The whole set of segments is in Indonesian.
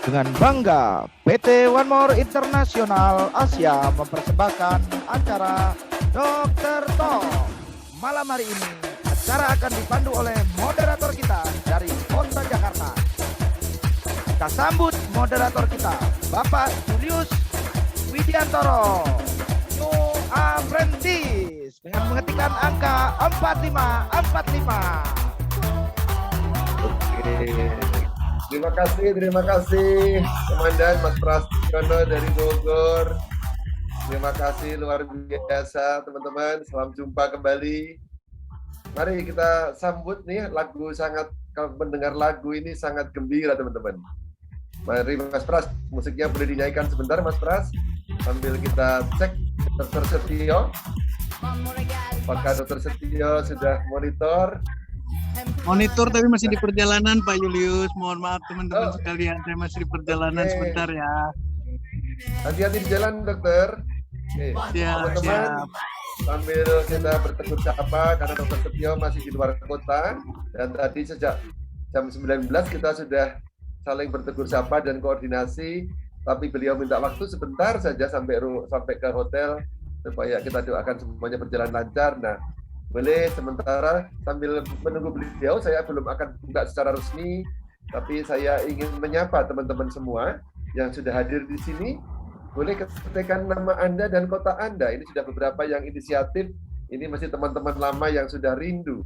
Dengan bangga, PT One More International Asia mempersembahkan acara Dr. Talk. Malam hari ini, acara akan dipandu oleh moderator kita dari Kota Jakarta. Kita sambut moderator kita, Bapak Julius Widiantoro, New Apprentice, dengan mengetikkan angka 4545. Terima kasih Komandan Mas Prastono dari Bogor. Terima kasih luar biasa teman-teman. Salam jumpa kembali. Mari kita sambut nih kalau mendengar lagu ini sangat gembira teman-teman. Mari Mas Pras, musiknya boleh dinyanyikan sebentar Mas Pras sambil kita cek Dr. Setio. Apakah Dr. Setio sudah monitor tapi masih di perjalanan Pak Julius. Mohon maaf teman-teman sekalian, saya masih di perjalanan sebentar ya. Hati-hati di jalan dokter. Oke, teman-teman sambil kita bertegur sapa karena Dr. Setio masih di luar kota dan tadi sejak jam 19 kita sudah saling bertegur sapa dan koordinasi, tapi beliau minta waktu sebentar saja sampai ke hotel supaya kita doakan semuanya berjalan lancar. Nah, boleh sementara sambil menunggu beliau, saya belum akan buka secara resmi, tapi saya ingin menyapa teman-teman semua yang sudah hadir di sini. Boleh ketikkan nama Anda dan kota Anda. Ini sudah beberapa yang inisiatif. Ini masih teman-teman lama yang sudah rindu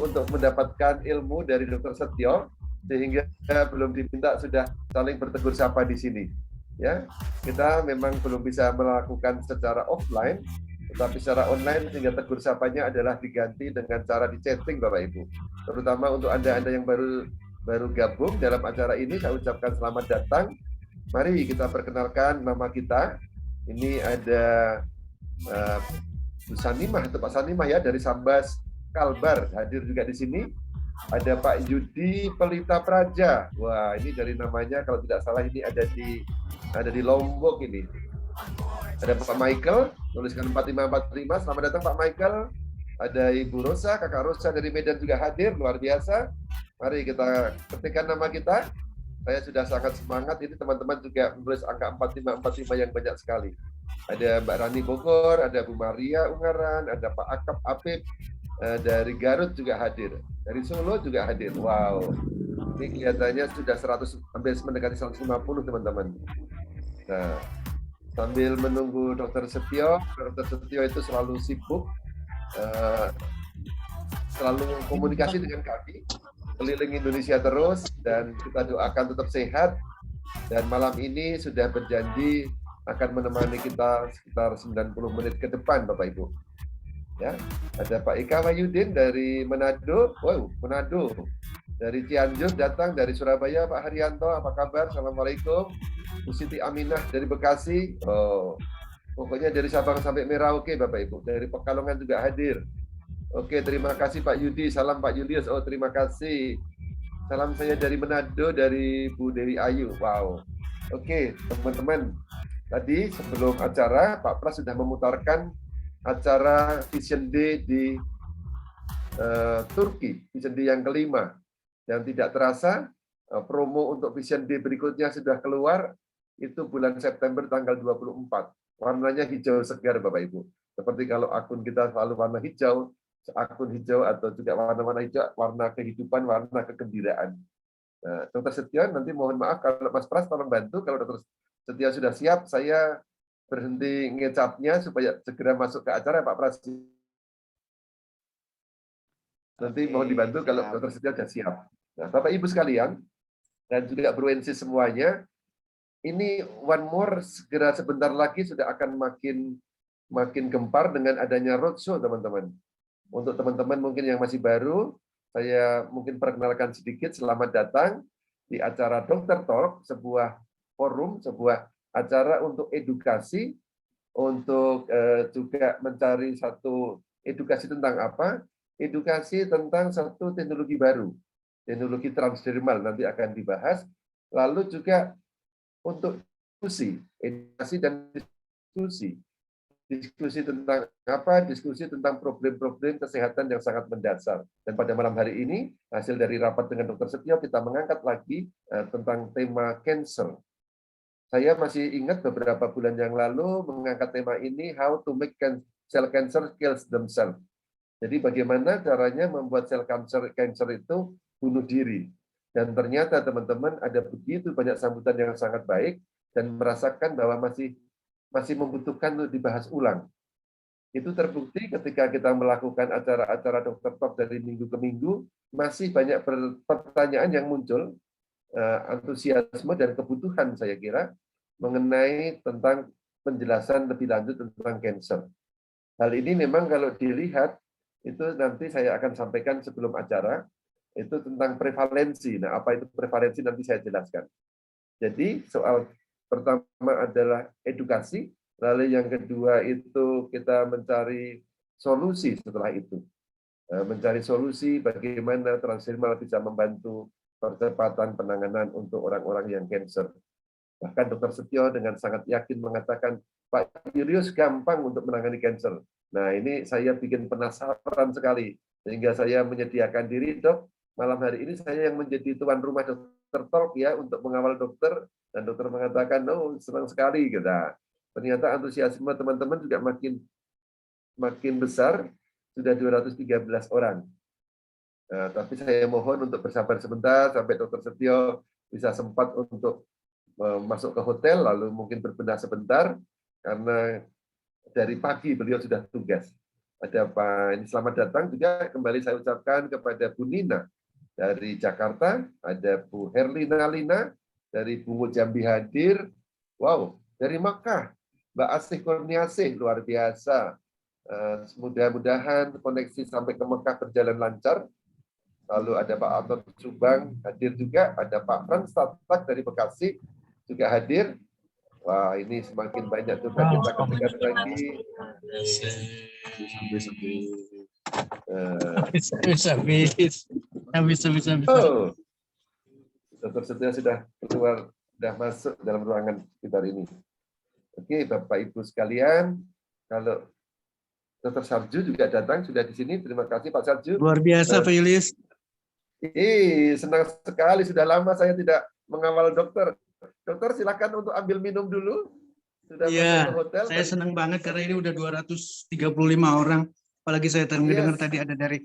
untuk mendapatkan ilmu dari Dr. Setio, sehingga belum diminta sudah saling bertegur sapa di sini. Ya, kita memang belum bisa melakukan secara offline, tetapi secara online sehingga tegur sapanya adalah diganti dengan cara di chatting Bapak Ibu. Terutama untuk Anda yang baru gabung dalam acara ini, saya ucapkan selamat datang. Mari kita perkenalkan nama kita. Ini ada Bu Sanimah atau Pak Sanimah ya dari Sambas Kalbar hadir juga di sini. Ada Pak Yudi Pelita Praja. Wah, ini dari namanya kalau tidak salah ini ada di Lombok ini. Ada Pak Michael, tuliskan 4545. Selamat datang Pak Michael. Ada Ibu Rosa, Kakak Rosa dari Medan juga hadir, luar biasa. Mari kita ketikkan nama kita. Saya sudah sangat semangat, ini teman-teman juga menulis angka 4545 yang banyak sekali. Ada Mbak Rani Bogor, ada Bu Maria Ungaran, ada Pak Akap Apip, dari Garut juga hadir. Dari Solo juga hadir. Wow, ini kelihatannya sudah 100, hampir mendekati 150 teman-teman. Nah, sambil menunggu Dr. Setio itu selalu sibuk, selalu komunikasi dengan kami, keliling Indonesia terus, dan kita doakan tetap sehat. Dan malam ini sudah berjanji akan menemani kita sekitar 90 menit ke depan, Bapak Ibu. Ya, ada Pak Ika Wahyudin dari Manado. Wow, Manado. Dari Cianjur datang, dari Surabaya Pak Haryanto, apa kabar? Assalamualaikum. Bu Siti Aminah dari Bekasi. Oh, pokoknya dari Sabang sampai Merauke Bapak Ibu. Dari Pekalongan juga hadir. Oke, terima kasih Pak Yudi. Salam Pak Julius. Oh, terima kasih. Salam saya dari Manado, dari Bu Dewi Ayu. Wow. Oke, teman-teman. Tadi sebelum acara, Pak Pras sudah memutarkan acara Vision Day di Turki, Vision Day yang kelima. Dan tidak terasa, promo untuk Vision Day berikutnya sudah keluar, itu bulan September tanggal 24. Warnanya hijau segar Bapak Ibu. Seperti kalau akun kita selalu warna hijau, akun hijau atau juga warna-warna hijau, warna kehidupan, warna kegembiraan. Nah, Dr. Setio, nanti mohon maaf kalau Mas Pras tolong bantu, kalau Dr. Setio sudah siap, saya berhenti ngecapnya supaya segera masuk ke acara Pak Pras. Nanti mohon dibantu kalau Dr. Setio sudah siap. Nah, Bapak Ibu sekalian, dan juga Bruensi semuanya, ini One More segera sebentar lagi sudah akan makin gempar dengan adanya roadshow, teman-teman. Untuk teman-teman mungkin yang masih baru, saya mungkin perkenalkan sedikit. Selamat datang di acara Dr. Talk, sebuah forum, sebuah acara untuk edukasi, untuk juga mencari satu edukasi tentang apa? Edukasi tentang satu teknologi baru, teknologi transdermal nanti akan dibahas. Lalu juga untuk diskusi, edukasi dan diskusi Diskusi tentang apa? Diskusi tentang problem-problem kesehatan yang sangat mendasar. Dan pada malam hari ini, hasil dari rapat dengan Dr. Setio, kita mengangkat lagi tentang tema cancer. Saya masih ingat beberapa bulan yang lalu mengangkat tema ini, how to make cell cancer kills themselves. Jadi bagaimana caranya membuat sel cancer itu bunuh diri. Dan ternyata teman-teman ada begitu banyak sambutan yang sangat baik dan merasakan bahwa masih membutuhkan untuk dibahas ulang. Itu terbukti ketika kita melakukan acara-acara Dokter Talk dari minggu ke minggu, masih banyak pertanyaan yang muncul, antusiasme dan kebutuhan saya kira, mengenai tentang penjelasan lebih lanjut tentang cancer. Hal ini memang kalau dilihat, itu nanti saya akan sampaikan sebelum acara, itu tentang prevalensi. Nah, apa itu prevalensi nanti saya jelaskan. Jadi soal pertama adalah edukasi, lalu yang kedua itu kita mencari solusi setelah itu. Mencari solusi bagaimana Transdermal bisa membantu percepatan penanganan untuk orang-orang yang cancer. Bahkan Dr. Setio dengan sangat yakin mengatakan, Pak Julius gampang untuk menangani cancer. Nah, ini saya bikin penasaran sekali. Sehingga saya menyediakan diri, Dok, malam hari ini saya yang menjadi tuan rumah Dr. Talk ya untuk mengawal dokter, dan dokter mengatakan, oh senang sekali. Gitu. Ternyata antusiasme teman-teman juga makin besar, sudah 213 orang. Nah, tapi saya mohon untuk bersabar sebentar sampai Dr. Setio bisa sempat untuk masuk ke hotel, lalu mungkin berbenah sebentar, karena dari pagi beliau sudah tugas. Ada Pak, ini selamat datang juga kembali saya ucapkan kepada Bu Nina dari Jakarta, ada Bu Herlina Lina dari Bungu Jambi hadir, wow, dari Makkah, Mbak Asih Kurniasih, luar biasa. Mudah-mudahan koneksi sampai ke Mekah berjalan lancar. Lalu ada Pak Anton Subang hadir juga, ada Pak Frans Tatak dari Bekasi juga hadir. Wah, ini semakin banyak juga kita ketekan lagi. Habis. Oh, Dr. Setia sudah keluar, sudah masuk dalam ruangan sekitar ini. Oke, Bapak Ibu sekalian, kalau Dr. Sarju juga datang, sudah di sini. Terima kasih Pak Sarju. Luar biasa Pak Julius. Senang sekali, sudah lama saya tidak mengawal dokter. Dokter silakan untuk ambil minum dulu. Sudah masuk ke hotel. Saya senang banget karena ini udah 235 orang. Apalagi saya dengar tadi ada dari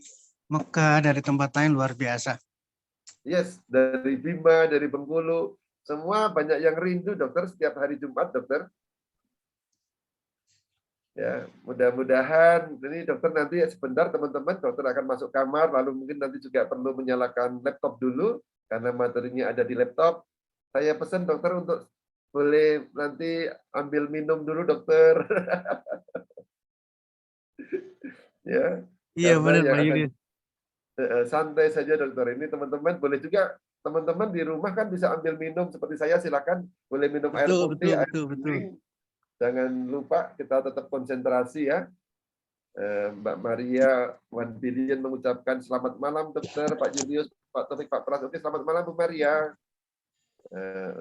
Mekah, dari tempat lain, luar biasa. Yes, dari Bima, dari Bengkulu. Semua banyak yang rindu dokter setiap hari Jumat, dokter. Ya, mudah-mudahan ini dokter nanti sebentar teman-teman, dokter akan masuk kamar, lalu mungkin nanti juga perlu menyalakan laptop dulu karena materinya ada di laptop. Saya pesan dokter untuk boleh nanti ambil minum dulu dokter. Ya. Iya benar Pak Julius. Santai saja dokter. Ini teman-teman boleh juga, teman-teman di rumah kan bisa ambil minum seperti saya, silakan boleh minum air putih, air bening. Jangan lupa kita tetap konsentrasi ya. Mbak Maria Wan Billion mengucapkan selamat malam dokter, Pak Julius, Pak Taufik, Pak Pras. Oke, selamat malam Bu Maria.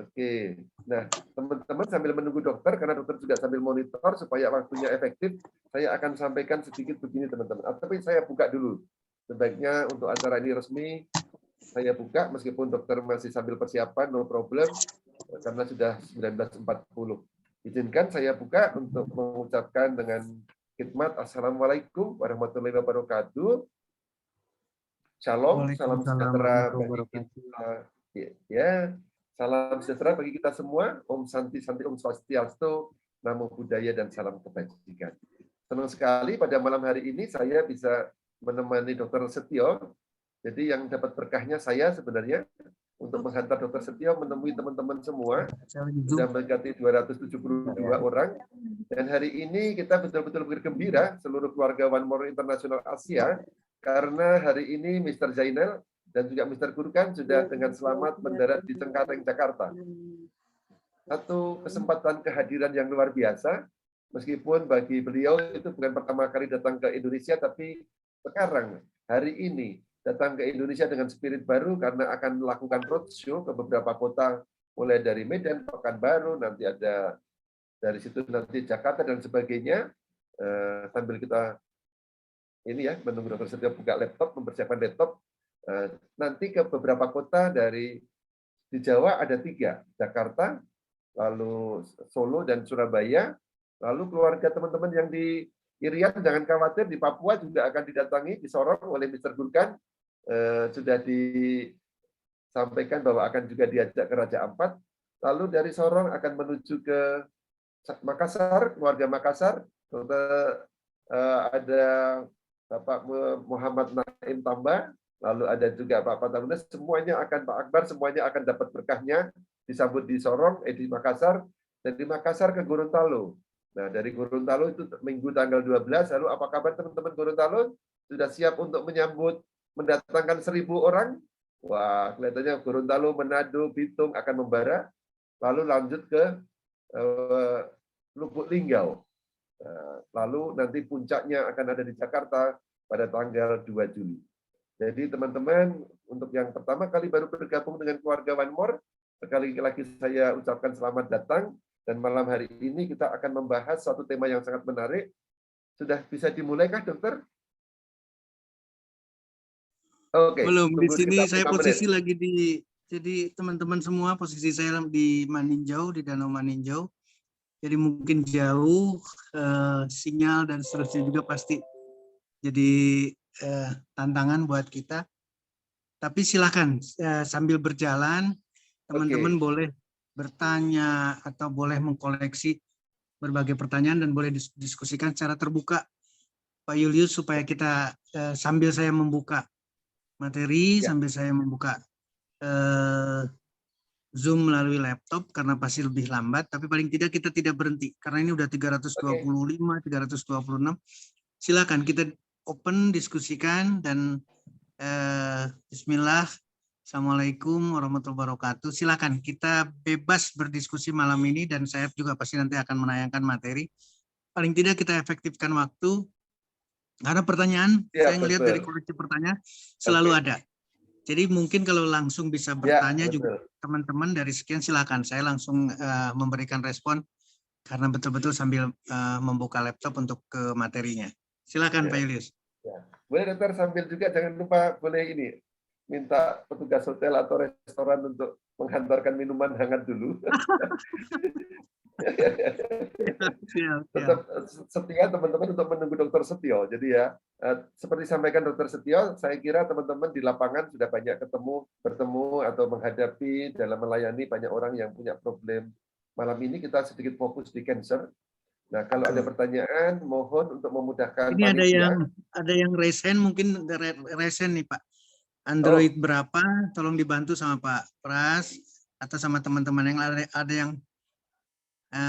Oke. Nah, teman-teman sambil menunggu dokter, karena dokter juga sambil monitor supaya waktunya efektif, saya akan sampaikan sedikit begini teman-teman. Tapi saya buka dulu. Sebaiknya untuk acara ini resmi, saya buka meskipun dokter masih sambil persiapan, no problem, karena sudah 19.40. Izinkan saya buka untuk mengucapkan dengan khidmat. Assalamualaikum warahmatullahi wabarakatuh. Shalom, salam sejahtera bagi kita. Ya, salam sejahtera bagi kita semua. Om Santi Santi Om Swastiastu, Namo Buddhaya dan salam kebajikan. Senang sekali pada malam hari ini saya bisa menemani Dr. Setio. Jadi yang dapat berkahnya saya sebenarnya untuk menghantar Dr. Setio menemui teman-teman semua, sudah mendekati 272 orang. Dan hari ini kita betul-betul bergembira seluruh keluarga One More International Asia, karena hari ini Mr. Zainal dan juga Mr. Gurkan sudah dengan selamat mendarat di Cengkareng, Jakarta. Satu kesempatan kehadiran yang luar biasa, meskipun bagi beliau itu bukan pertama kali datang ke Indonesia, tapi sekarang, hari ini, datang ke Indonesia dengan spirit baru karena akan melakukan roadshow ke beberapa kota, mulai dari Medan, Pekanbaru, nanti ada dari situ nanti Jakarta dan sebagainya. sambil kita ini ya menunggu Dr. Setio buka laptop, mempersiapkan laptop. Nanti ke beberapa kota di Jawa ada 3, Jakarta, lalu Solo dan Surabaya, lalu keluarga teman-teman yang di Irian jangan khawatir, di Papua juga akan didatangi di Sorong oleh Mr. Gurkan. Sudah disampaikan bahwa akan juga diajak ke Raja Ampat. Lalu dari Sorong akan menuju ke Makassar, keluarga Makassar, ada Bapak Muhammad Naim Tamba, lalu ada juga Pak Patamuna, semuanya akan Pak Akbar, semuanya akan dapat berkahnya, disambut di Sorong, di Makassar, dan di Makassar ke Gorontalo. Nah, dari Gorontalo itu Minggu tanggal 12, lalu apa kabar teman-teman Gorontalo? Sudah siap untuk menyambut, mendatangkan 1.000 orang? Wah, kelihatannya Gorontalo, Manado, Bitung akan membara, lalu lanjut ke Lubuk Linggau. Lalu nanti puncaknya akan ada di Jakarta pada tanggal 2 Juli. Jadi teman-teman, untuk yang pertama kali baru bergabung dengan keluarga One More, sekali lagi saya ucapkan selamat datang, dan malam hari ini kita akan membahas satu tema yang sangat menarik. Sudah bisa dimulaikah, dokter? Oke. Belum, di sini saya posisi lagi jadi teman-teman semua posisi saya di Maninjau, di Danau Maninjau. Jadi mungkin jauh, sinyal dan seterusnya juga pasti jadi tantangan buat kita. Tapi silakan sambil berjalan, teman-teman boleh bertanya atau boleh mengkoleksi berbagai pertanyaan dan boleh diskusikan secara terbuka, Pak Julius, supaya kita sambil saya membuka materi, sambil saya membuka Zoom melalui laptop, karena pasti lebih lambat, tapi paling tidak kita tidak berhenti, karena ini udah 325, 326. Silakan kita open, diskusikan, dan Bismillah. Assalamualaikum warahmatullahi wabarakatuh. Silakan, kita bebas berdiskusi malam ini, dan saya juga pasti nanti akan menayangkan materi. Paling tidak kita efektifkan waktu, karena pertanyaan, saya ngelihat dari koleksi pertanyaan, selalu ada. Jadi mungkin kalau langsung bisa bertanya juga teman-teman dari sekian, silakan. Saya langsung memberikan respon karena betul-betul sambil membuka laptop untuk ke materinya. Silakan Pak Julius. Boleh dokter, sambil juga jangan lupa boleh ini minta petugas hotel atau restoran untuk menghantarkan minuman hangat dulu. Tetap setia teman-teman untuk menunggu Dokter Setio. Jadi ya, seperti sampaikan Dokter Setio, saya kira teman-teman di lapangan sudah banyak bertemu atau menghadapi dalam melayani banyak orang yang punya problem. Malam ini kita sedikit fokus di cancer. Nah, kalau ada pertanyaan, mohon untuk memudahkan. Ini ada yang raise hand, mungkin raise hand nih Pak. Android berapa? Tolong dibantu sama Pak Pras atau sama teman-teman yang ada yang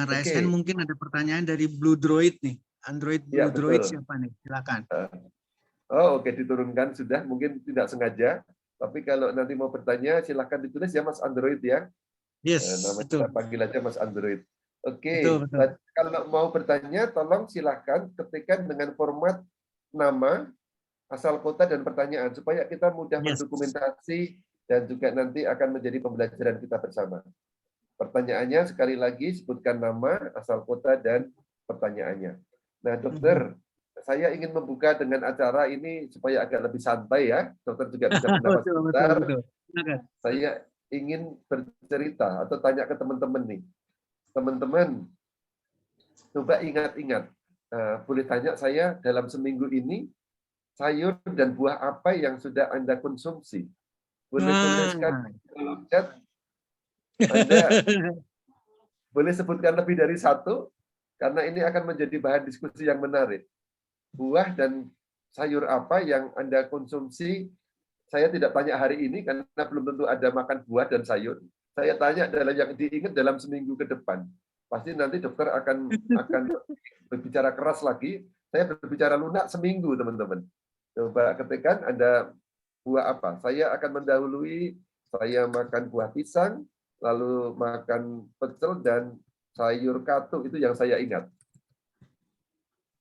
raise hand. Mungkin ada pertanyaan dari Blue Droid nih. Android Blue Droid siapa nih? Silakan. Oke, diturunkan sudah. Mungkin tidak sengaja. Tapi kalau nanti mau bertanya, silakan ditulis ya Mas Android ya. Yes, nama betul. kita panggil aja Mas Android. Oke, betul. Kalau mau bertanya, tolong silahkan ketikkan dengan format nama, asal kota, dan pertanyaan, supaya kita mudah mendokumentasi dan juga nanti akan menjadi pembelajaran kita bersama. Pertanyaannya sekali lagi, sebutkan nama, asal kota, dan pertanyaannya. Nah, dokter, saya ingin membuka dengan acara ini supaya agak lebih santai ya. Dokter juga bisa mendapat sebentar. Saya ingin bercerita atau tanya ke teman-teman nih. Teman-teman, coba ingat-ingat. Boleh tanya saya dalam seminggu ini, sayur dan buah apa yang sudah Anda konsumsi? Boleh tuliskan di kolom chat. Anda boleh sebutkan lebih dari satu, karena ini akan menjadi bahan diskusi yang menarik. Buah dan sayur apa yang Anda konsumsi? Saya tidak tanya hari ini, karena belum tentu ada makan buah dan sayur. Saya tanya dalam yang diingat dalam seminggu ke depan. Pasti nanti dokter akan berbicara keras lagi. Saya berbicara lunak seminggu, teman-teman. Coba ketikkan Anda buah apa. Saya akan mendahului, saya makan buah pisang, lalu makan pecel dan sayur katu, itu yang saya ingat.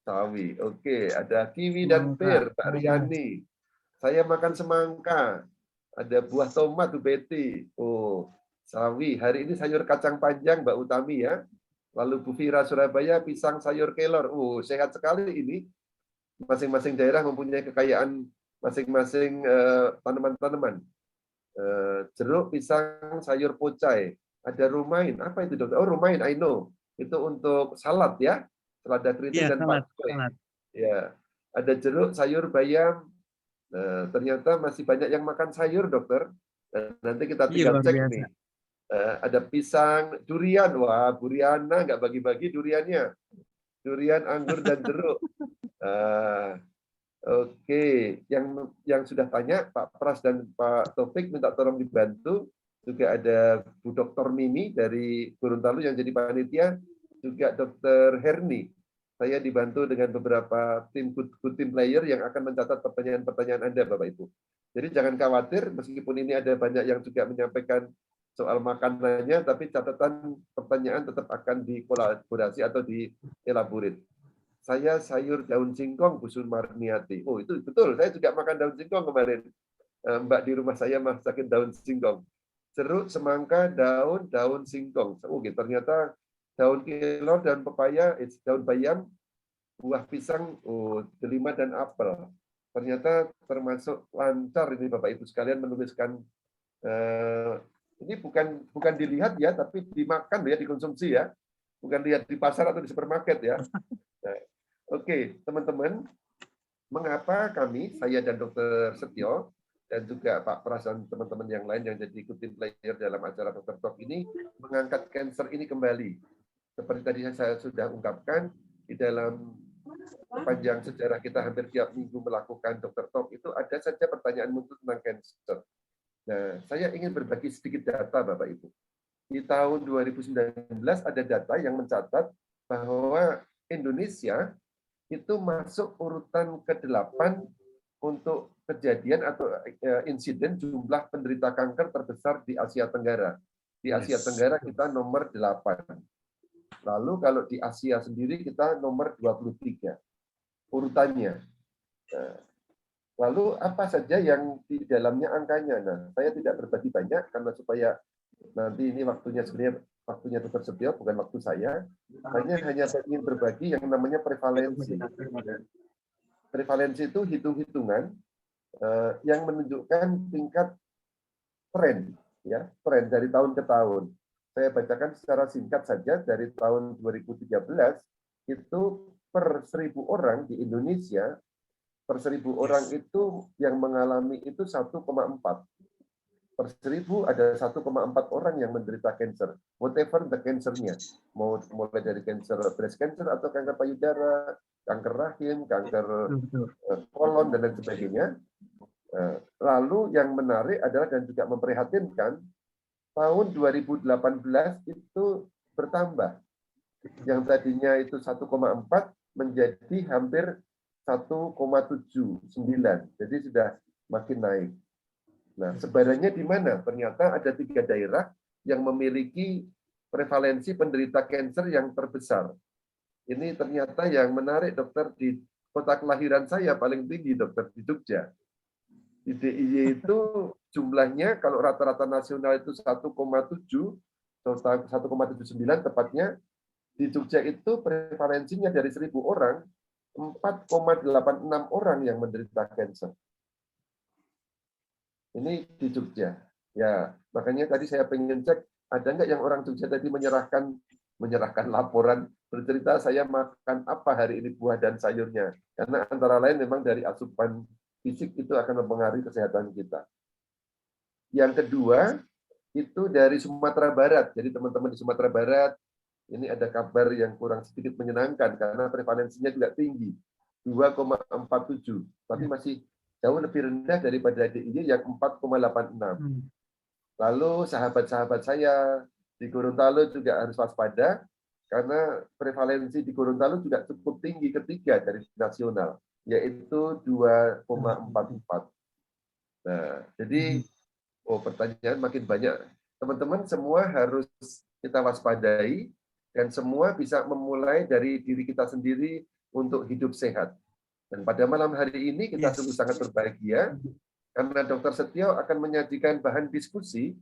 Sawi, oke. Ada kiwi dan pir, Mbak Riani. Saya makan semangka. Ada buah tomat, Bu Betty. Oh, sawi. Hari ini sayur kacang panjang, Mbak Utami ya. Lalu Bu Fira Surabaya, pisang sayur kelor. Sehat sekali ini. Masing-masing daerah mempunyai kekayaan masing-masing tanaman-tanaman. Jeruk, pisang, sayur pocai. Ada rumain. Apa itu, Dokter? Oh, rumain, I know. Itu untuk salad ya. Selada keriting dan pakcoy. Ya. Ada jeruk, sayur bayam. Nah, ternyata masih banyak yang makan sayur, Dokter. Nanti kita tinggal cek nih. Ada pisang, durian. Wah, Bu Riana nggak bagi-bagi duriannya. Durian, anggur, dan jeruk. Oke, yang sudah tanya, Pak Pras dan Pak Taufik minta tolong dibantu. Juga ada Bu Dr. Mimi dari Gorontalo yang jadi panitia. Juga Dr. Herni. Saya dibantu dengan beberapa tim good team player yang akan mencatat pertanyaan-pertanyaan Anda, Bapak Ibu. Jadi jangan khawatir, meskipun ini ada banyak yang juga menyampaikan soal makanannya, tapi catatan pertanyaan tetap akan dikolaborasi atau dielaborate. Saya sayur daun singkong, Bu Sumarniati. Oh, itu betul, saya juga makan daun singkong kemarin. Mbak di rumah saya masakin daun singkong. Jeruk, semangka, daun singkong. Ternyata daun kelor, daun pepaya, daun bayam, buah pisang, delima, dan apel. Ternyata termasuk lancar ini Bapak Ibu sekalian menuliskan. Ini bukan dilihat ya, tapi dimakan ya, dikonsumsi ya. Bukan lihat di pasar atau di supermarket ya. Nah, oke, teman-teman, mengapa kami, saya dan Dr. Setio, dan juga Pak Pras dan teman-teman yang lain yang jadi ikut tim player dalam acara Dr. Talk ini, mengangkat cancer ini kembali. Seperti tadi saya sudah ungkapkan, di dalam sepanjang sejarah kita hampir tiap minggu melakukan Dr. Talk itu ada saja pertanyaan muncul tentang cancer. Nah, saya ingin berbagi sedikit data, Bapak Ibu. Di tahun 2019 ada data yang mencatat bahwa Indonesia itu masuk urutan ke-8 untuk kejadian atau insiden jumlah penderita kanker terbesar di Asia Tenggara. Di Asia Tenggara kita nomor 8. Lalu kalau di Asia sendiri kita nomor 23 urutannya. Nah, lalu apa saja yang di dalamnya angkanya? Nah, saya tidak berbagi banyak karena supaya nanti ini waktunya sebenarnya waktunya Dr. Setio, bukan waktu saya. Hanya ingin berbagi yang namanya prevalensi. Prevalensi itu hitung-hitungan yang menunjukkan tingkat tren, ya, tren dari tahun ke tahun. Saya bacakan secara singkat saja dari tahun 2013 itu per 1.000 orang di Indonesia, per 1.000 orang itu yang mengalami itu 1,4. Per 1.000 ada 1,4 orang yang menderita cancer, whatever the cancer-nya, mulai dari cancer breast cancer atau kanker payudara, kanker rahim, kanker kolon dan lain sebagainya. Lalu yang menarik adalah dan juga memprihatinkan, tahun 2018 itu bertambah. Yang tadinya itu 1,4 menjadi hampir 1,79. Jadi sudah makin naik. Nah, sebarannya di mana? Ternyata ada 3 daerah yang memiliki prevalensi penderita kanker yang terbesar. Ini ternyata yang menarik, Dokter, di kota kelahiran saya paling tinggi, Dokter, di Jogja. Di DIY itu jumlahnya kalau rata-rata nasional itu 1,7 atau 1,79 tepatnya, di Jogja itu prevalensinya dari 1.000 orang 4,86 orang yang menderita kanker. Ini di Jogja. Ya, makanya tadi saya pengen cek ada nggak yang orang Jogja tadi menyerahkan laporan bercerita saya makan apa hari ini buah dan sayurnya. Karena antara lain memang dari asupan fisik itu akan mempengaruhi kesehatan kita. Yang kedua, itu dari Sumatera Barat. Jadi teman-teman di Sumatera Barat, ini ada kabar yang kurang sedikit menyenangkan karena prevalensinya juga tinggi, 2,47. Tapi masih jauh lebih rendah daripada DIY yang 4,86. Lalu sahabat-sahabat saya di Gorontalo juga harus waspada, karena prevalensi di Gorontalo juga cukup tinggi ketiga dari nasional, yaitu 2,44. Nah, jadi pertanyaan makin banyak. Teman-teman semua harus kita waspadai dan semua bisa memulai dari diri kita sendiri untuk hidup sehat. Dan pada malam hari ini kita sungguh sangat berbahagia karena Dr. Setio akan menyajikan bahan diskusi,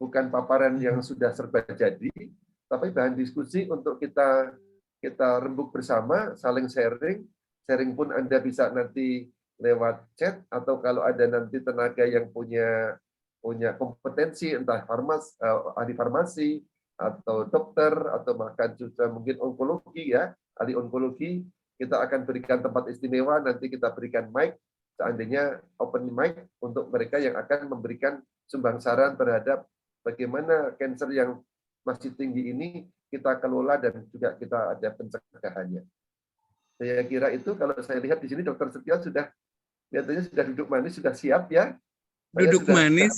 bukan paparan yang sudah serba jadi, tapi bahan diskusi untuk kita rembuk bersama, saling sharing. Sharing pun Anda bisa nanti lewat chat, atau kalau ada nanti tenaga yang punya kompetensi, entah ahli farmasi, atau dokter, atau bahkan juga mungkin onkologi ya, ahli onkologi, kita akan berikan tempat istimewa, nanti kita berikan mic, seandainya open mic untuk mereka yang akan memberikan sumbang saran terhadap bagaimana kanker yang masih tinggi ini kita kelola dan juga kita ada pencegahannya. Saya kira itu, kalau saya lihat di sini Dr. Setio sudah kelihatannya sudah duduk manis, sudah siap ya. Duduk manis,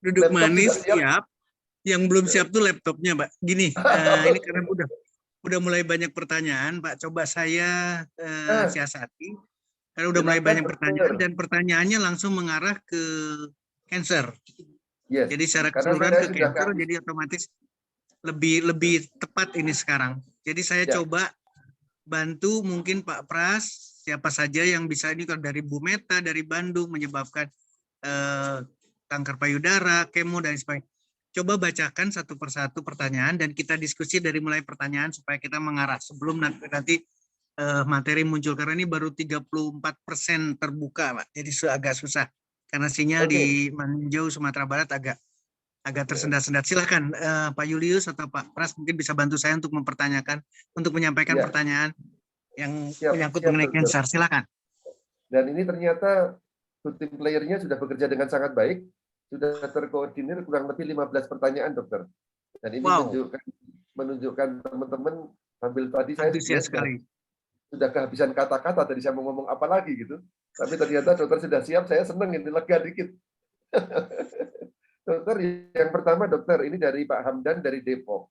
duduk manis siap. Yang belum siap tuh laptopnya, Pak. Gini, ini karena udah mulai banyak pertanyaan, Pak. Coba saya siasati. Karena udah mulai banyak pertanyaan, dan pertanyaannya langsung mengarah ke cancer. Yes. Jadi secara keseluruhan ke cancer, jadi otomatis lebih tepat ini sekarang. Jadi saya coba bantu mungkin Pak Pras, siapa saja yang bisa, ini kalau dari Bu Meta, dari Bandung, menyebabkan kanker payudara, kemo, dan sebagainya. Coba bacakan satu persatu pertanyaan, dan kita diskusi dari mulai pertanyaan supaya kita mengarah sebelum nanti materi muncul, karena ini baru 34% terbuka, Pak. Jadi agak susah karena sinyal di Maninjau, Sumatera Barat agak tersendat-sendat. Silakan Pak Julius atau Pak Pras mungkin bisa bantu saya untuk menyampaikan pertanyaan yang menyangkut mengenai cancer. Silakan. Dan ini ternyata tim playernya sudah bekerja dengan sangat baik, sudah terkoordinir kurang lebih 15 pertanyaan, dokter. Dan ini menunjukkan teman-teman sambil tadi saya sekali. Sudah kehabisan kata-kata, tadi saya mau ngomong apa lagi gitu. Tapi ternyata dokter sudah siap, saya senang, ini lega dikit. Dokter, yang pertama dokter, ini dari Pak Hamdan dari Depok.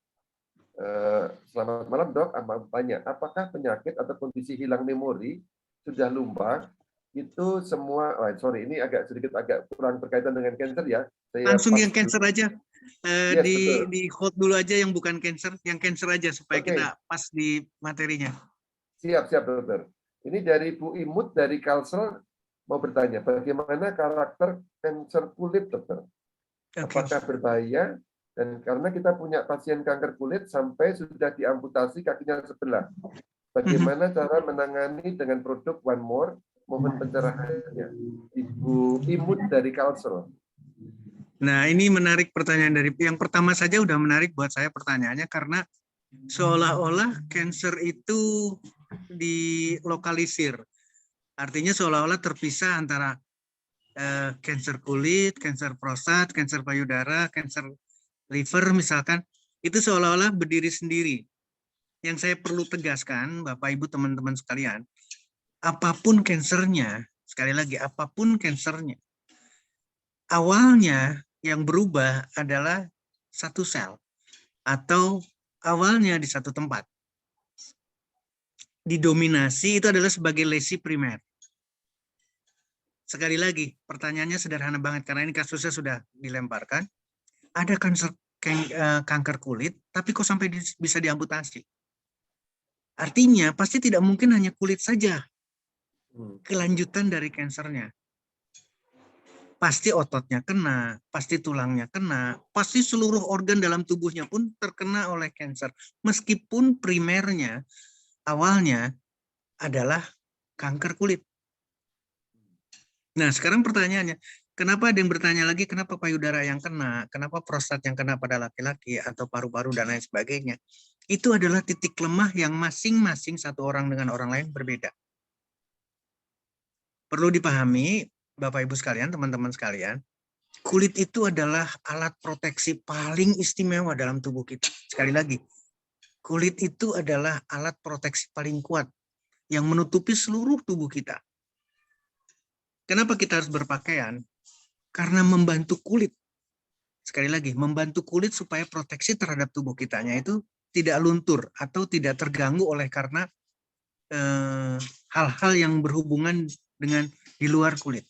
Selamat malam dok, tanya, apakah penyakit atau kondisi hilang memori sudah lumpuh itu semua, ini agak kurang berkaitan dengan cancer ya. Langsung yang cancer aja, di hold dulu aja yang bukan cancer, yang cancer aja supaya kita pas di materinya. Siap dokter. Ini dari Bu Imut dari Kalsel mau bertanya, bagaimana karakter kanker kulit dokter? Apakah berbahaya? Dan karena kita punya pasien kanker kulit sampai sudah diamputasi kakinya sebelah. Bagaimana cara menangani dengan produk One More? Mohon pencerahannya. Ibu Imut dari Kalsel. Nah, ini menarik pertanyaan dari yang pertama saja udah menarik buat saya pertanyaannya, karena seolah-olah cancer itu dilokalisir. Artinya seolah-olah terpisah antara cancer kulit, cancer prostat, cancer payudara, cancer liver misalkan, itu seolah-olah berdiri sendiri. Yang saya perlu tegaskan, Bapak Ibu teman-teman sekalian, apapun kansernya, sekali lagi apapun kansernya, awalnya yang berubah adalah satu sel atau awalnya di satu tempat. Didominasi itu adalah sebagai lesi primer. Sekali lagi, pertanyaannya sederhana banget karena ini kasusnya sudah dilemparkan. Ada kanker kulit, tapi kok sampai bisa diamputasi? Artinya pasti tidak mungkin hanya kulit saja kelanjutan dari kansernya. Pasti ototnya kena, pasti tulangnya kena, pasti seluruh organ dalam tubuhnya pun terkena oleh kanker. Meskipun primernya, awalnya adalah kanker kulit. Nah, sekarang pertanyaannya, kenapa ada yang bertanya lagi, kenapa payudara yang kena, kenapa prostat yang kena pada laki-laki, atau paru-paru dan lain sebagainya. Itu adalah titik lemah yang masing-masing satu orang dengan orang lain berbeda. Perlu dipahami, Bapak Ibu sekalian, teman-teman sekalian, kulit itu adalah alat proteksi paling istimewa dalam tubuh kita. Sekali lagi, kulit itu adalah alat proteksi paling kuat yang menutupi seluruh tubuh kita. Kenapa kita harus berpakaian? Karena membantu kulit. Sekali lagi, membantu kulit supaya proteksi terhadap tubuh kitanya itu tidak luntur atau tidak terganggu oleh karena hal-hal yang berhubungan dengan di luar kulit.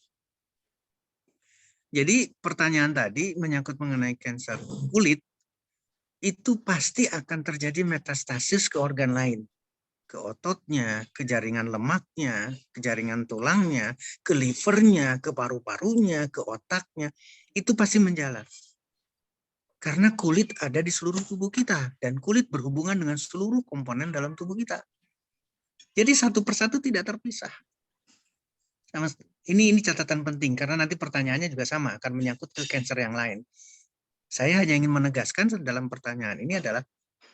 Jadi pertanyaan tadi menyangkut mengenai kanker kulit, itu pasti akan terjadi metastasis ke organ lain. Ke ototnya, ke jaringan lemaknya, ke jaringan tulangnya, ke livernya, ke paru-parunya, ke otaknya. Itu pasti menjalar. Karena kulit ada di seluruh tubuh kita, dan kulit berhubungan dengan seluruh komponen dalam tubuh kita. Jadi satu persatu tidak terpisah. Ini catatan penting, karena nanti pertanyaannya juga sama, akan menyangkut ke cancer yang lain. Saya hanya ingin menegaskan dalam pertanyaan ini adalah,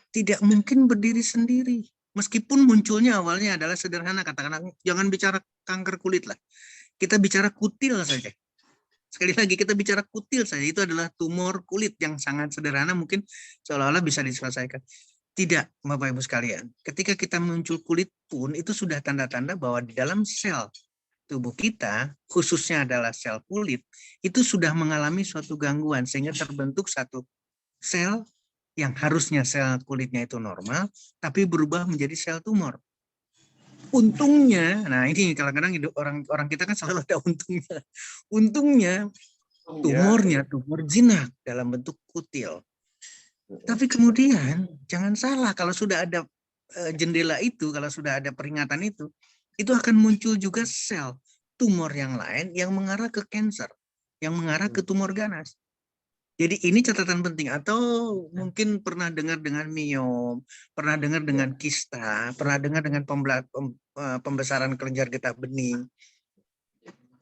tidak mungkin berdiri sendiri. Meskipun munculnya awalnya adalah sederhana, katakanlah, jangan bicara kanker kulit lah. Kita bicara kutil saja. Sekali lagi kita bicara kutil saja, itu adalah tumor kulit yang sangat sederhana, mungkin seolah-olah bisa diselesaikan. Tidak, Bapak Ibu sekalian. Ketika kita muncul kulit pun, itu sudah tanda-tanda bahwa di dalam sel tubuh kita, khususnya adalah sel kulit, itu sudah mengalami suatu gangguan, sehingga terbentuk satu sel yang harusnya sel kulitnya itu normal, tapi berubah menjadi sel tumor. Untungnya, nah ini kadang-kadang orang kita kan selalu ada untungnya. Untungnya tumornya tumor jinak dalam bentuk kutil. Tapi kemudian jangan salah, kalau sudah ada jendela itu, kalau sudah ada peringatan itu akan muncul juga sel tumor yang lain yang mengarah ke kanker, yang mengarah ke tumor ganas. Jadi ini catatan penting. Atau mungkin pernah dengar dengan miom, pernah dengar dengan kista, pernah dengar dengan pembesaran kelenjar getah bening,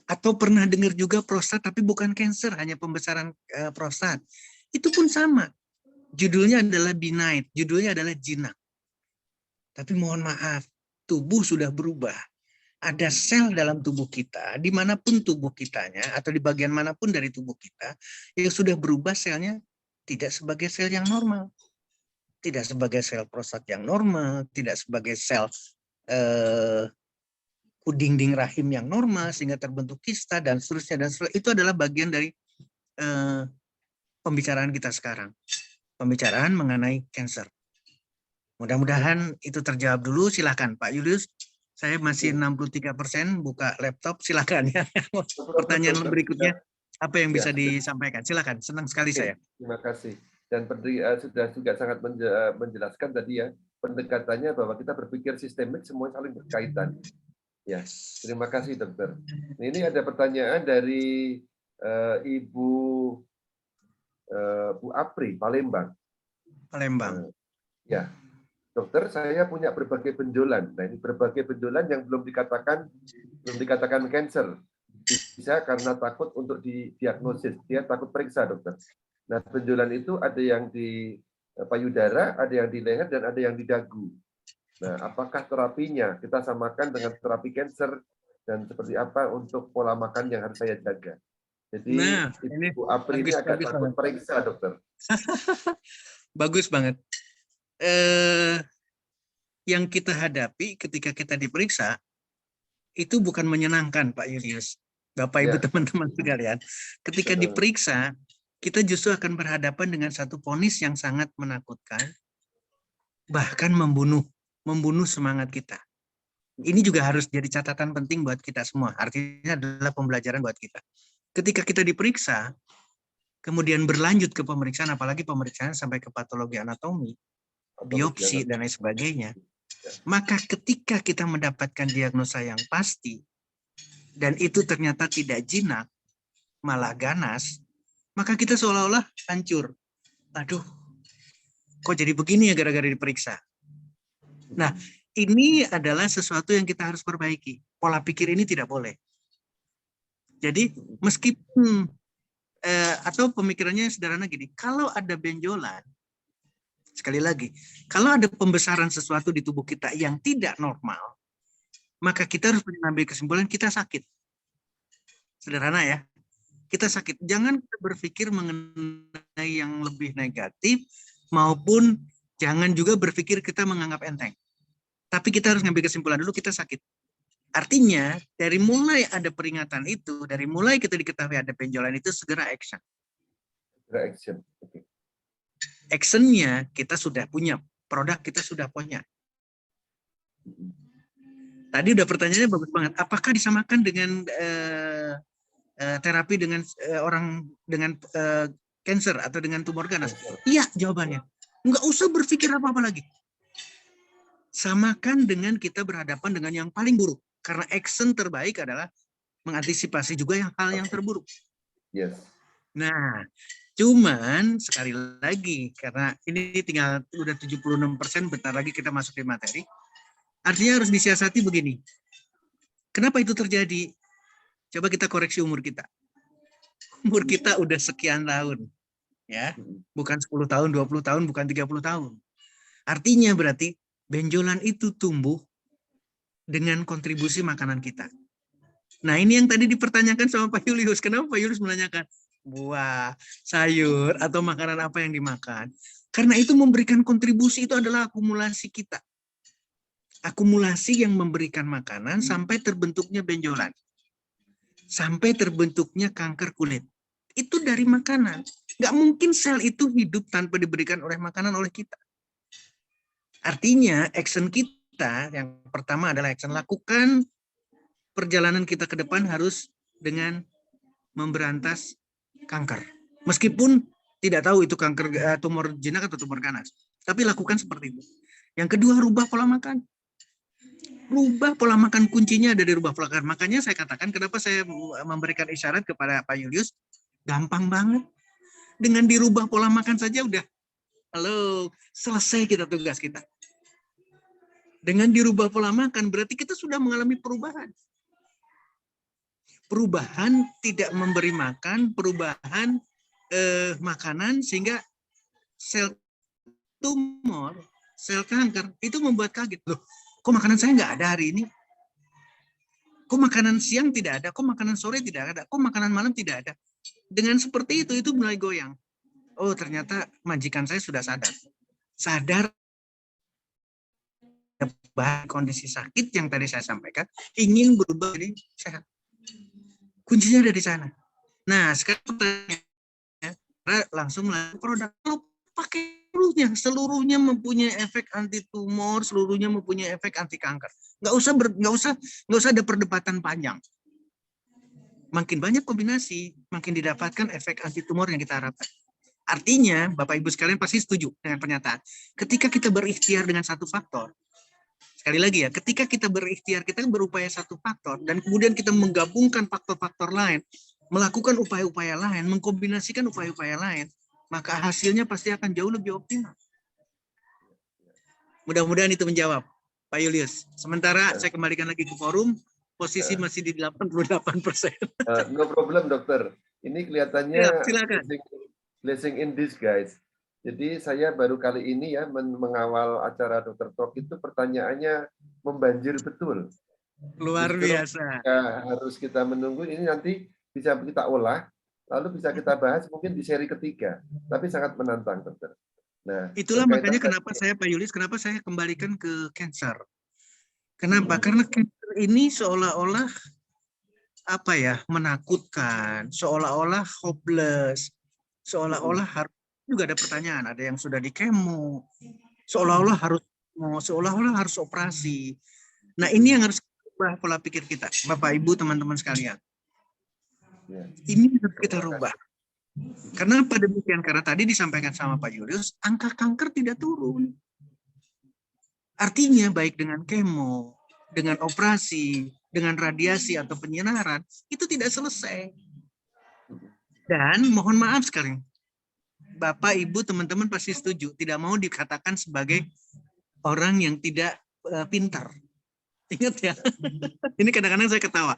atau pernah dengar juga prostat tapi bukan kanker, hanya pembesaran prostat. Itu pun sama. Judulnya adalah benign, judulnya adalah jinak. Tapi mohon maaf, tubuh sudah berubah. Ada sel dalam tubuh kita, dimanapun tubuh kitanya, atau di bagian manapun dari tubuh kita, yang sudah berubah selnya tidak sebagai sel yang normal. Tidak sebagai sel prostat yang normal, tidak sebagai sel dinding rahim yang normal, sehingga terbentuk kista, dan seterusnya. Dan seterusnya. Itu adalah bagian dari pembicaraan kita sekarang. Pembicaraan mengenai kanker. Mudah-mudahan itu terjawab dulu. Silakan Pak Julius. Saya masih 63%, buka laptop, silakan ya. Pertanyaan berikutnya, apa yang bisa disampaikan? Silakan, senang sekali saya. Terima kasih. Dan sudah juga sangat menjelaskan tadi ya, pendekatannya bahwa kita berpikir sistemik, semua saling berkaitan. Ya, terima kasih dokter. Ini ada pertanyaan dari Ibu Bu Apri, Palembang. Palembang. Ya. Dokter, saya punya berbagai benjolan. Nah, ini berbagai benjolan yang belum dikatakan kanker. Bisa karena takut untuk didiagnosis. Dia takut periksa, dokter. Nah, benjolan itu ada yang di payudara, ada yang di leher, dan ada yang di dagu. Nah, apakah terapinya kita samakan dengan terapi kanker, dan seperti apa untuk pola makan yang harus saya jaga? Jadi, Ibu Apri ini agak takut periksa, dokter. Bagus banget. Yang kita hadapi ketika kita diperiksa itu bukan menyenangkan, Pak Julius, Bapak Ibu teman-teman sekalian. Ketika diperiksa, kita justru akan berhadapan dengan satu vonis yang sangat menakutkan, bahkan membunuh semangat kita. Ini juga harus jadi catatan penting buat kita semua. Artinya adalah pembelajaran buat kita. Ketika kita diperiksa, kemudian berlanjut ke pemeriksaan, apalagi pemeriksaan sampai ke patologi anatomi, biopsi dan lain sebagainya, maka ketika kita mendapatkan diagnosa yang pasti dan itu ternyata tidak jinak, malah ganas, maka kita seolah-olah hancur. Aduh, kok jadi begini ya gara-gara diperiksa. Nah, ini adalah sesuatu yang kita harus perbaiki. Pola pikir ini tidak boleh. Jadi meskipun atau pemikirannya sederhana gini, kalau ada benjolan, sekali lagi, kalau ada pembesaran sesuatu di tubuh kita yang tidak normal, maka kita harus mengambil kesimpulan kita sakit. Sederhana ya, kita sakit. Jangan berpikir mengenai yang lebih negatif, maupun jangan juga berpikir kita menganggap enteng. Tapi kita harus mengambil kesimpulan dulu kita sakit. Artinya, dari mulai ada peringatan itu, dari mulai kita diketahui ada benjolan itu, segera action. Segera action, oke. Actionnya kita sudah punya, produk kita sudah punya. Tadi udah pertanyaannya bagus banget. Apakah disamakan dengan terapi dengan orang dengan kanker atau dengan tumor ganas? Iya jawabannya. Nggak usah berpikir apa-apa lagi. Samakan dengan kita berhadapan dengan yang paling buruk. Karena action terbaik adalah mengantisipasi juga hal yang terburuk. Yes. Nah, Cuman sekali lagi, karena ini tinggal udah 76%, bentar lagi kita masuk ke materi. Artinya harus disiasati begini. Kenapa itu terjadi? Coba kita koreksi umur kita. Umur kita udah sekian tahun. Ya, bukan 10 tahun, 20 tahun, bukan 30 tahun. Artinya berarti benjolan itu tumbuh dengan kontribusi makanan kita. Nah, ini yang tadi dipertanyakan sama Pak Julius. Kenapa Pak Julius menanyakan buah, sayur, atau makanan apa yang dimakan? Karena itu memberikan kontribusi, itu adalah akumulasi kita. Akumulasi yang memberikan makanan sampai terbentuknya benjolan. Sampai terbentuknya kanker kulit. Itu dari makanan. Nggak mungkin sel itu hidup tanpa diberikan oleh makanan oleh kita. Artinya, action kita yang pertama adalah action lakukan perjalanan kita ke depan harus dengan memberantas kanker. Meskipun tidak tahu itu kanker tumor jinak atau tumor ganas. Tapi lakukan seperti itu. Yang kedua, rubah pola makan. Rubah pola makan, kuncinya ada di rubah pola makan. Makanya saya katakan kenapa saya memberikan isyarat kepada Pak Julius, gampang banget. Dengan dirubah pola makan saja udah, halo, selesai kita tugas kita. Dengan dirubah pola makan berarti kita sudah mengalami perubahan. Perubahan tidak memberi makan, perubahan makanan sehingga sel tumor, sel kanker itu membuat kaget. Loh, kok makanan saya nggak ada hari ini? Kok makanan siang tidak ada? Kok makanan sore tidak ada? Kok makanan malam tidak ada? Dengan seperti itu mulai goyang. Oh, ternyata majikan saya sudah sadar. Sadar kondisi sakit yang tadi saya sampaikan, ingin berubah jadi sehat. Kuncinya ada di sana. Nah, sekarang pertanyaannya, langsung produk pakai seluruhnya mempunyai efek anti tumor, seluruhnya mempunyai efek anti kanker. Nggak usah ada perdebatan panjang. Makin banyak kombinasi, makin didapatkan efek anti tumor yang kita harapkan. Artinya, Bapak Ibu sekalian pasti setuju dengan pernyataan. Ketika kita berikhtiar dengan satu faktor, sekali lagi ya, ketika kita berikhtiar, kita berupaya satu faktor, dan kemudian kita menggabungkan faktor-faktor lain, melakukan upaya-upaya lain, mengkombinasikan upaya-upaya lain, maka hasilnya pasti akan jauh lebih optimal. Mudah-mudahan itu menjawab, Pak Julius. Sementara saya kembalikan lagi ke forum, posisi masih di 88%. No problem, dokter. Ini kelihatannya Ya, silakan. Blessing in disguise. Jadi saya baru kali ini ya mengawal acara Dokter Talk itu pertanyaannya membanjir betul. Luar Justru biasa. harus kita menunggu ini nanti bisa kita olah, lalu bisa kita bahas mungkin di seri ketiga. Tapi sangat menantang, dokter. Nah, itulah makanya kenapa saya, Pak Julius, kenapa saya kembalikan ke cancer. Kenapa? Karena cancer ini seolah-olah apa ya, menakutkan, seolah-olah hopeless, seolah-olah harus juga ada pertanyaan, ada yang sudah di kemo, seolah-olah harus operasi. Nah, ini yang harus ubah pola pikir kita, Bapak Ibu, teman-teman sekalian. Ini harus kita rubah. Kenapa demikian? Karena tadi disampaikan sama Pak Julius, angka kanker tidak turun. Artinya baik dengan kemo, dengan operasi, dengan radiasi atau penyinaran, itu tidak selesai. Dan mohon maaf sekali, Bapak, Ibu, teman-teman pasti setuju, tidak mau dikatakan sebagai orang yang tidak pintar. Ingat ya, ini kadang-kadang saya ketawa.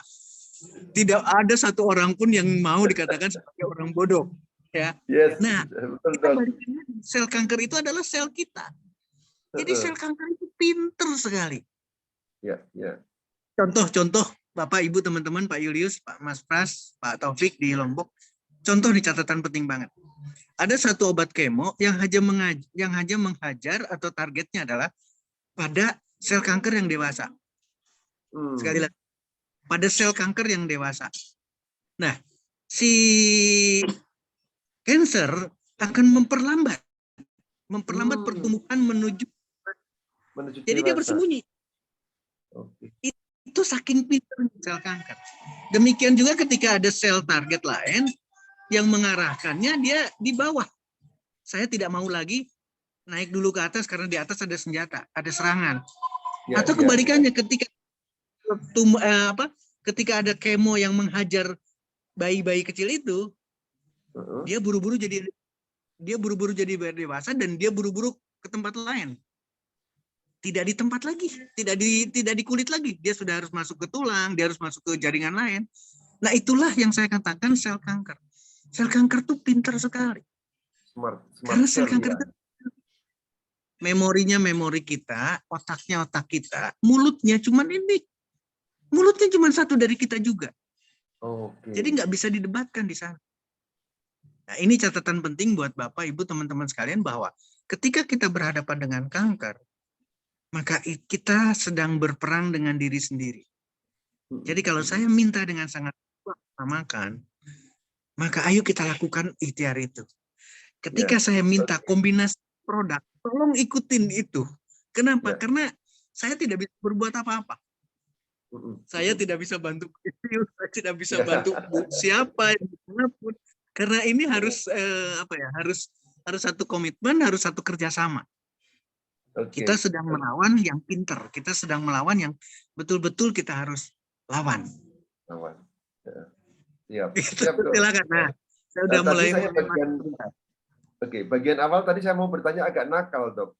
Tidak ada satu orang pun yang mau dikatakan sebagai orang bodoh. Ya. Yes, Nah, kita balikin, sel kanker itu adalah sel kita. Jadi sel kanker itu pintar sekali. Ya, ya. Contoh, Bapak, Ibu, teman-teman, Pak Julius, Pak Mas Pras, Pak Taufik di Lombok. Contoh di catatan penting banget. Ada satu obat kemo yang hanya menghajar atau targetnya adalah pada sel kanker yang dewasa. Sekali lagi, pada sel kanker yang dewasa. Nah, si cancer akan memperlambat pertumbuhan menuju jadi dia bersembunyi. Okay. Itu saking pintar sel kanker. Demikian juga ketika ada sel target lain yang mengarahkannya, dia di bawah. Saya tidak mau lagi naik dulu ke atas karena di atas ada senjata, ada serangan. Ya, atau kebalikannya, ketika ada kemo yang menghajar bayi-bayi kecil itu, Dia buru-buru jadi dewasa dan dia buru-buru ke tempat lain. Tidak di tempat lagi, tidak di kulit lagi. Dia sudah harus masuk ke tulang, dia harus masuk ke jaringan lain. Nah, itulah yang saya katakan sel kanker. Sel kanker tuh pintar sekali. Smart Karena sel kanker ya. itu memorinya memori kita, otaknya otak kita, mulutnya cuman ini. Mulutnya cuma satu dari kita juga. Jadi nggak bisa didebatkan di sana. Nah, ini catatan penting buat Bapak, Ibu, teman-teman sekalian bahwa ketika kita berhadapan dengan kanker, maka kita sedang berperang dengan diri sendiri. Jadi kalau saya minta dengan sangat makan, maka ayo kita lakukan ikhtiar itu. Ketika saya minta kombinasi produk, tolong ikutin itu. Kenapa? Karena saya tidak bisa berbuat apa-apa. Saya tidak bisa bantu saya tidak bisa bantu siapa pun. Karena ini harus harus satu komitmen, harus satu kerjasama. Kita sedang melawan yang pinter, kita sedang melawan yang betul-betul kita harus lawan. Siap. Silakan. Nah, saya udah mulai. Bagian awal tadi saya mau bertanya agak nakal, Dok.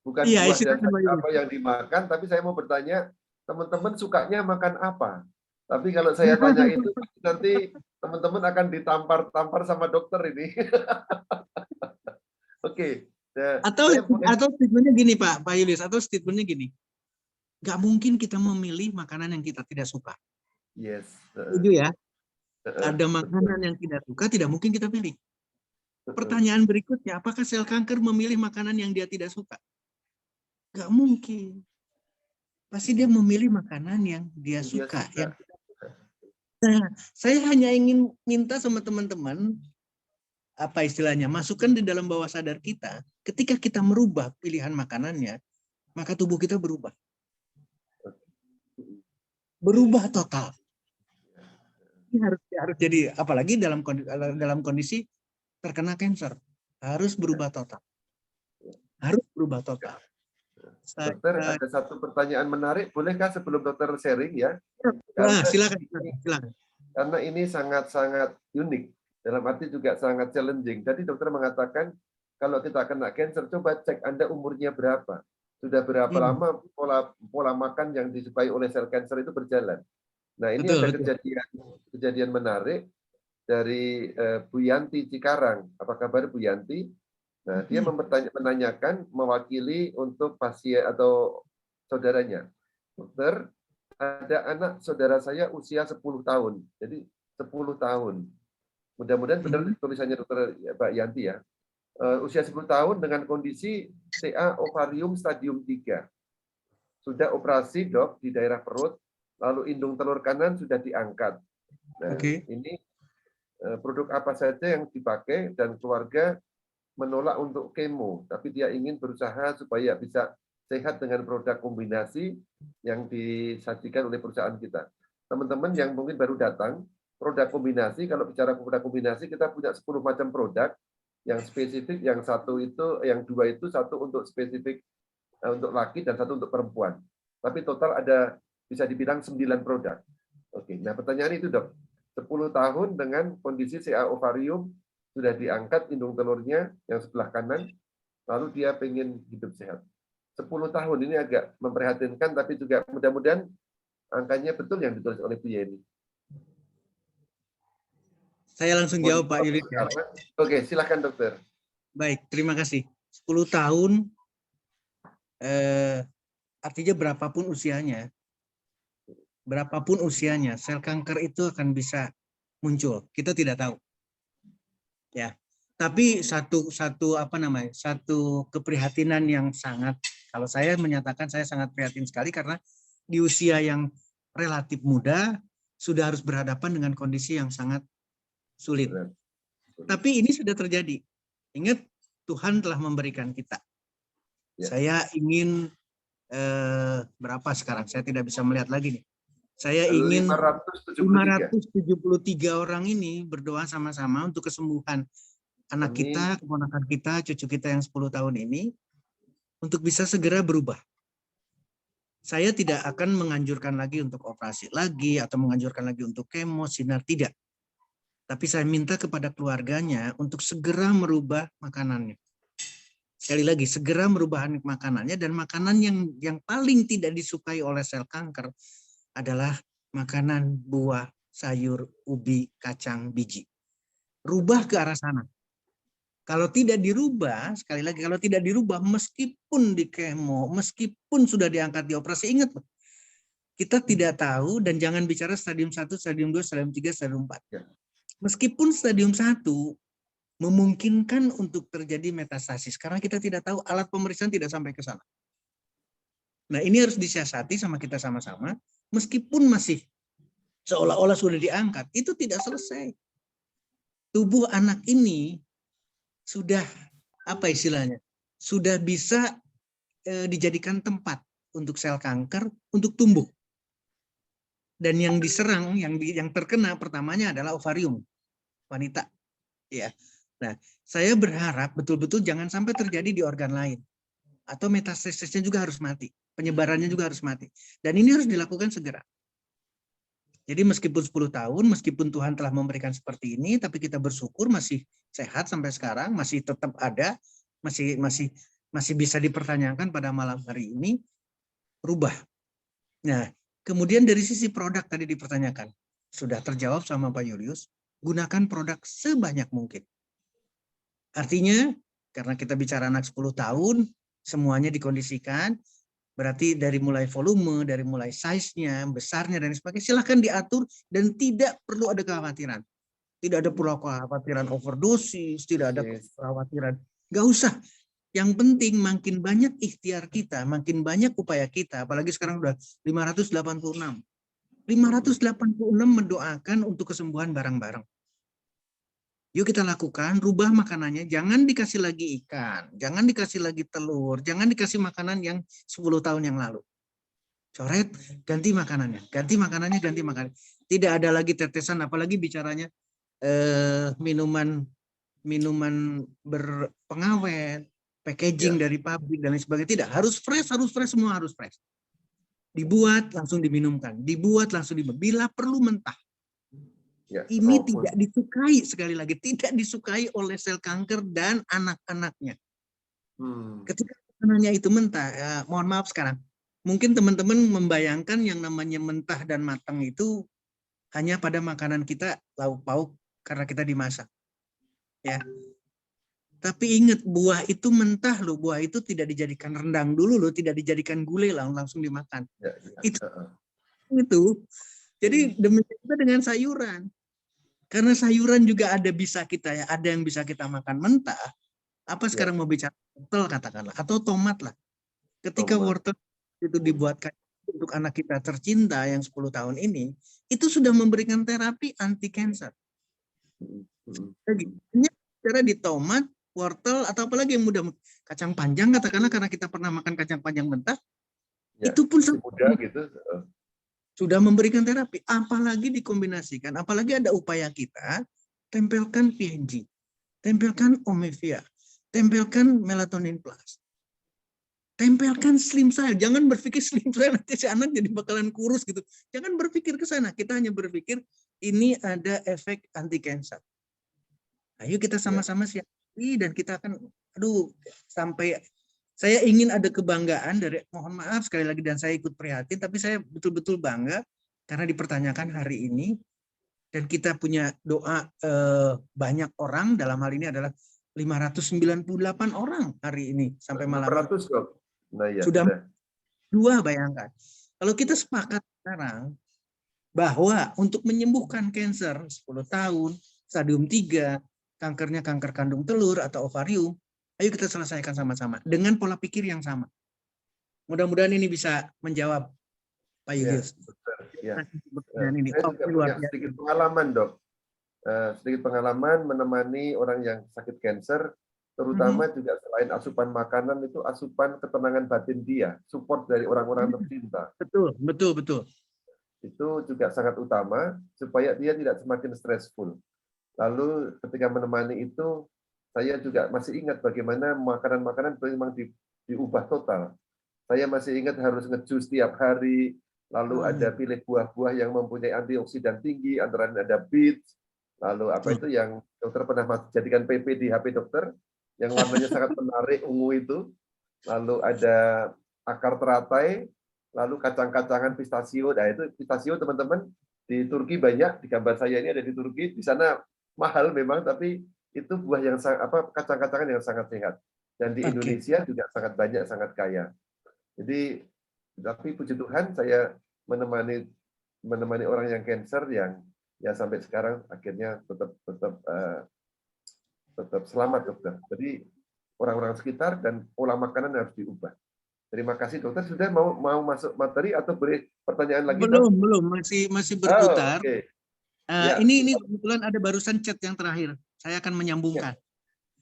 Bukan buah dan apa yang dimakan, tapi saya mau bertanya, teman-teman sukanya makan apa? Tapi kalau saya tanya itu, nanti teman-teman akan ditampar-tampar sama dokter ini. Atau statementnya gini, Pak Yulis, atau statementnya gini, nggak mungkin kita memilih makanan yang kita tidak suka. Yes. Setuju ya? Ada makanan yang tidak suka, tidak mungkin kita pilih. Pertanyaan berikutnya, apakah sel kanker memilih makanan yang dia tidak suka? Nggak mungkin. Pasti dia memilih makanan yang dia suka. Nah, saya hanya ingin minta sama teman-teman, apa istilahnya, masukkan di dalam bawah sadar kita, ketika kita merubah pilihan makanannya, maka tubuh kita berubah. Berubah total. Ini harus jadi, apalagi dalam kondisi terkena kanker, harus berubah total. Harus berubah total. Dokter, ada satu pertanyaan menarik, bolehkah sebelum dokter sharing ya? Silakan. Karena ini sangat-sangat unik, dalam arti juga sangat challenging. Tadi dokter mengatakan, kalau kita kena kanker, coba cek Anda umurnya berapa. Sudah berapa lama pola makan yang disukai oleh sel kanker itu berjalan. Nah, ini ada kejadian menarik dari Bu Yanti Cikarang. Apa kabar Bu Yanti? Nah, dia menanyakan mewakili untuk pasien atau saudaranya. Dokter, ada anak saudara saya usia 10 tahun. Jadi 10 tahun. Mudah-mudahan benar tulisannya dokter Mbak Yanti ya. Usia 10 tahun dengan kondisi CA ovarium stadium 3. Sudah operasi, Dok, di daerah perut. Lalu indung telur kanan sudah diangkat. Nah, ini produk apa saja yang dipakai dan keluarga menolak untuk kemo, tapi dia ingin berusaha supaya bisa sehat dengan produk kombinasi yang disajikan oleh perusahaan kita. Teman-teman yang mungkin baru datang, produk kombinasi, kalau bicara produk kombinasi, kita punya 10 macam produk yang spesifik, yang dua itu satu untuk spesifik untuk laki dan satu untuk perempuan. Tapi total ada bisa dibilang 9 produk. Oke, nah pertanyaan itu, Dok. 10 tahun dengan kondisi CA ovarium sudah diangkat indung telurnya yang sebelah kanan, lalu dia pengen hidup sehat. 10 tahun ini agak memprihatinkan, tapi juga mudah-mudahan angkanya betul yang ditulis oleh Bu Yeni. Saya langsung jawab, Pak Yulis. Oke, silakan dokter. Baik, terima kasih. 10 tahun, artinya berapapun usianya, sel kanker itu akan bisa muncul. Kita tidak tahu. Ya, tapi satu keprihatinan yang sangat, kalau saya menyatakan saya sangat prihatin sekali karena di usia yang relatif muda sudah harus berhadapan dengan kondisi yang sangat sulit. Tapi ini sudah terjadi. Ingat, Tuhan telah memberikan kita. Ya. Saya ingin berapa sekarang? Saya tidak bisa melihat lagi nih. Saya ingin 573 orang ini berdoa sama-sama untuk kesembuhan anak kita, keponakan kita, cucu kita yang 10 tahun ini, untuk bisa segera berubah. Saya tidak akan menganjurkan lagi untuk operasi lagi, atau menganjurkan lagi untuk kemo, sinar, tidak. Tapi saya minta kepada keluarganya untuk segera merubah makanannya. Sekali lagi, segera merubah makanannya, dan makanan yang paling tidak disukai oleh sel kanker adalah makanan buah, sayur, ubi, kacang, biji. Rubah ke arah sana. Kalau tidak dirubah, sekali lagi, kalau tidak dirubah, meskipun di kemo, meskipun sudah diangkat di operasi, ingat, kita tidak tahu, dan jangan bicara stadium 1, stadium 2, stadium 3, stadium 4. Meskipun stadium 1 memungkinkan untuk terjadi metastasis, karena kita tidak tahu, alat pemeriksaan tidak sampai ke sana. Nah, ini harus disiasati sama kita sama-sama, meskipun masih seolah-olah sudah diangkat, itu tidak selesai. Tubuh anak ini sudah, apa istilahnya, sudah bisa dijadikan tempat untuk sel kanker untuk tumbuh. Dan yang diserang, yang terkena pertamanya adalah ovarium wanita. Ya. Nah, saya berharap betul-betul jangan sampai terjadi di organ lain. Atau metastasisnya juga harus mati. Penyebarannya juga harus mati. Dan ini harus dilakukan segera. Jadi meskipun 10 tahun, meskipun Tuhan telah memberikan seperti ini, tapi kita bersyukur masih sehat sampai sekarang, masih tetap ada, masih bisa dipertanyakan pada malam hari ini, rubah. Nah, kemudian dari sisi produk tadi dipertanyakan. Sudah terjawab sama Pak Julius, gunakan produk sebanyak mungkin. Artinya, karena kita bicara anak 10 tahun, semuanya dikondisikan, berarti dari mulai volume, dari mulai size-nya, besarnya, dan sebagainya, silahkan diatur dan tidak perlu ada kekhawatiran. Tidak ada perlu kekhawatiran overdosis, tidak ada kekhawatiran. Nggak usah. Yang penting makin banyak ikhtiar kita, makin banyak upaya kita, apalagi sekarang udah 586. 586 mendoakan untuk kesembuhan bareng-bareng. Yuk kita lakukan, rubah makanannya, jangan dikasih lagi ikan, jangan dikasih lagi telur, jangan dikasih makanan yang 10 tahun yang lalu. Coret, ganti makanannya, ganti makanannya, ganti makanannya. Tidak ada lagi tetesan, apalagi bicaranya minuman berpengawet, packaging dari pabrik dan lain sebagainya. Tidak, harus fresh, semua harus fresh. Dibuat, langsung diminumkan. Dibuat, langsung diminum. Bila perlu mentah. Ini tidak disukai, sekali lagi, tidak disukai oleh sel kanker dan anak-anaknya. Ketika makanannya itu mentah, mohon maaf sekarang, mungkin teman-teman membayangkan yang namanya mentah dan matang itu hanya pada makanan kita lauk pauk karena kita dimasak. Ya. Tapi ingat, buah itu mentah loh, buah itu tidak dijadikan rendang dulu loh, tidak dijadikan gulai langsung dimakan. Itu. Jadi demikian juga dengan sayuran. Karena sayuran juga ada bisa kita ya, ada yang bisa kita makan mentah. Apa sekarang mau bicara wortel katakanlah, atau tomat lah. Ketika wortel itu dibuatkan untuk anak kita tercinta yang 10 tahun ini, itu sudah memberikan terapi anti kanker. Jadi, cara di tomat, wortel, atau apalagi yang mudah, kacang panjang katakanlah, karena kita pernah makan kacang panjang mentah, itu pun mudah gitu. Sudah memberikan terapi, apalagi dikombinasikan, apalagi ada upaya kita, tempelkan PNG, tempelkan Omevia, tempelkan melatonin plus, tempelkan slim cell. Jangan berpikir slim cell nanti si anak jadi bakalan kurus gitu. Jangan berpikir ke sana, kita hanya berpikir ini ada efek anti kanker. Ayo kita sama-sama siapi dan kita akan, sampai saya ingin ada kebanggaan dari, mohon maaf sekali lagi dan saya ikut prihatin, tapi saya betul-betul bangga karena dipertanyakan hari ini dan kita punya doa banyak orang, dalam hal ini adalah 598 orang hari ini sampai malam. 500 kok. Nah, ya, sudah 2, bayangkan. Kalau kita sepakat sekarang bahwa untuk menyembuhkan kanker 10 tahun, stadium 3, kankernya kanker kandung telur atau ovarium, ayo kita selesaikan sama-sama dengan pola pikir yang sama. Mudah-mudahan ini bisa menjawab Pak Julius. Saya juga punya sedikit pengalaman, Dok. Sedikit pengalaman menemani orang yang sakit kanker, terutama juga selain asupan makanan itu asupan ketenangan batin dia, support dari orang-orang tercinta. Betul. Itu juga sangat utama supaya dia tidak semakin stressful. Lalu ketika menemani itu, saya juga masih ingat bagaimana makanan-makanan memang diubah total. Saya masih ingat harus ngejus setiap hari, lalu ada pilih buah-buah yang mempunyai antioksidan tinggi, antara lain ada beet, Lalu apa itu yang dokter pernah jadikan PP di HP dokter, yang warnanya sangat menarik, ungu itu. Lalu ada akar teratai, lalu kacang-kacangan pistachio. Nah itu pistachio teman-teman di Turki banyak, di gambar saya ini ada di Turki. Di sana mahal memang, tapi itu buah yang kacang-kacangan yang sangat sehat. Dan di Indonesia juga sangat banyak, sangat kaya. Jadi, tapi puji Tuhan saya menemani orang yang cancer yang ya sampai sekarang akhirnya tetap selamat dokter. Jadi orang-orang sekitar dan pola makanan harus diubah. Terima kasih dokter. Sudah mau masuk materi atau beri pertanyaan lagi? Belum, masih berputar. Okay. Ya. Ini kebetulan ada barusan chat yang terakhir. Saya akan menyambungkan. Ya.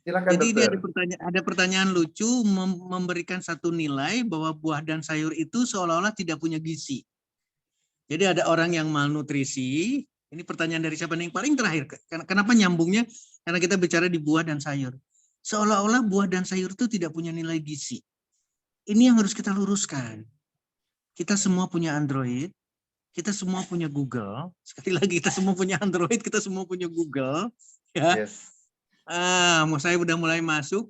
Silakan, jadi dokter. ini ada pertanyaan lucu memberikan satu nilai bahwa buah dan sayur itu seolah-olah tidak punya gizi. Jadi ada orang yang malnutrisi. Ini pertanyaan dari siapa nih? Yang paling terakhir. Kenapa nyambungnya? Karena kita bicara di buah dan sayur. Seolah-olah buah dan sayur itu tidak punya nilai gizi. Ini yang harus kita luruskan. Kita semua punya Android. Kita semua punya Google. Sekali lagi, kita semua punya Android. Kita semua punya Google. Ya. Yes. Saya udah mulai masuk.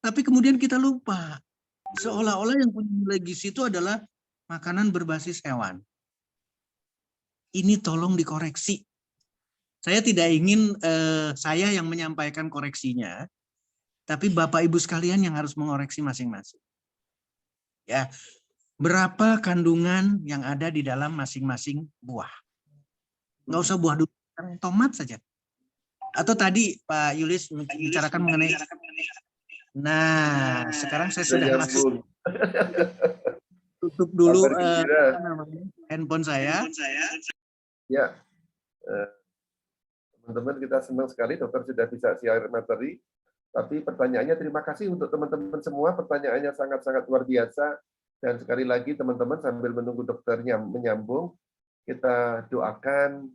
Tapi kemudian kita lupa. Seolah-olah yang punya nilai gizi itu adalah makanan berbasis hewan. Ini tolong dikoreksi. Saya tidak ingin saya yang menyampaikan koreksinya, tapi Bapak Ibu sekalian yang harus mengoreksi masing-masing. Ya, berapa kandungan yang ada di dalam masing-masing buah? Nggak usah buah dulu, tomat saja. Atau tadi Pak Yulis membicarakan mengenai. Nah, sekarang saya sudah masuk. Tutup dulu handphone saya. Ya, teman-teman kita senang sekali dokter sudah bisa share materi. Tapi pertanyaannya terima kasih untuk teman-teman semua. Pertanyaannya sangat-sangat luar biasa. Dan sekali lagi teman-teman sambil menunggu dokternya menyambung, kita doakan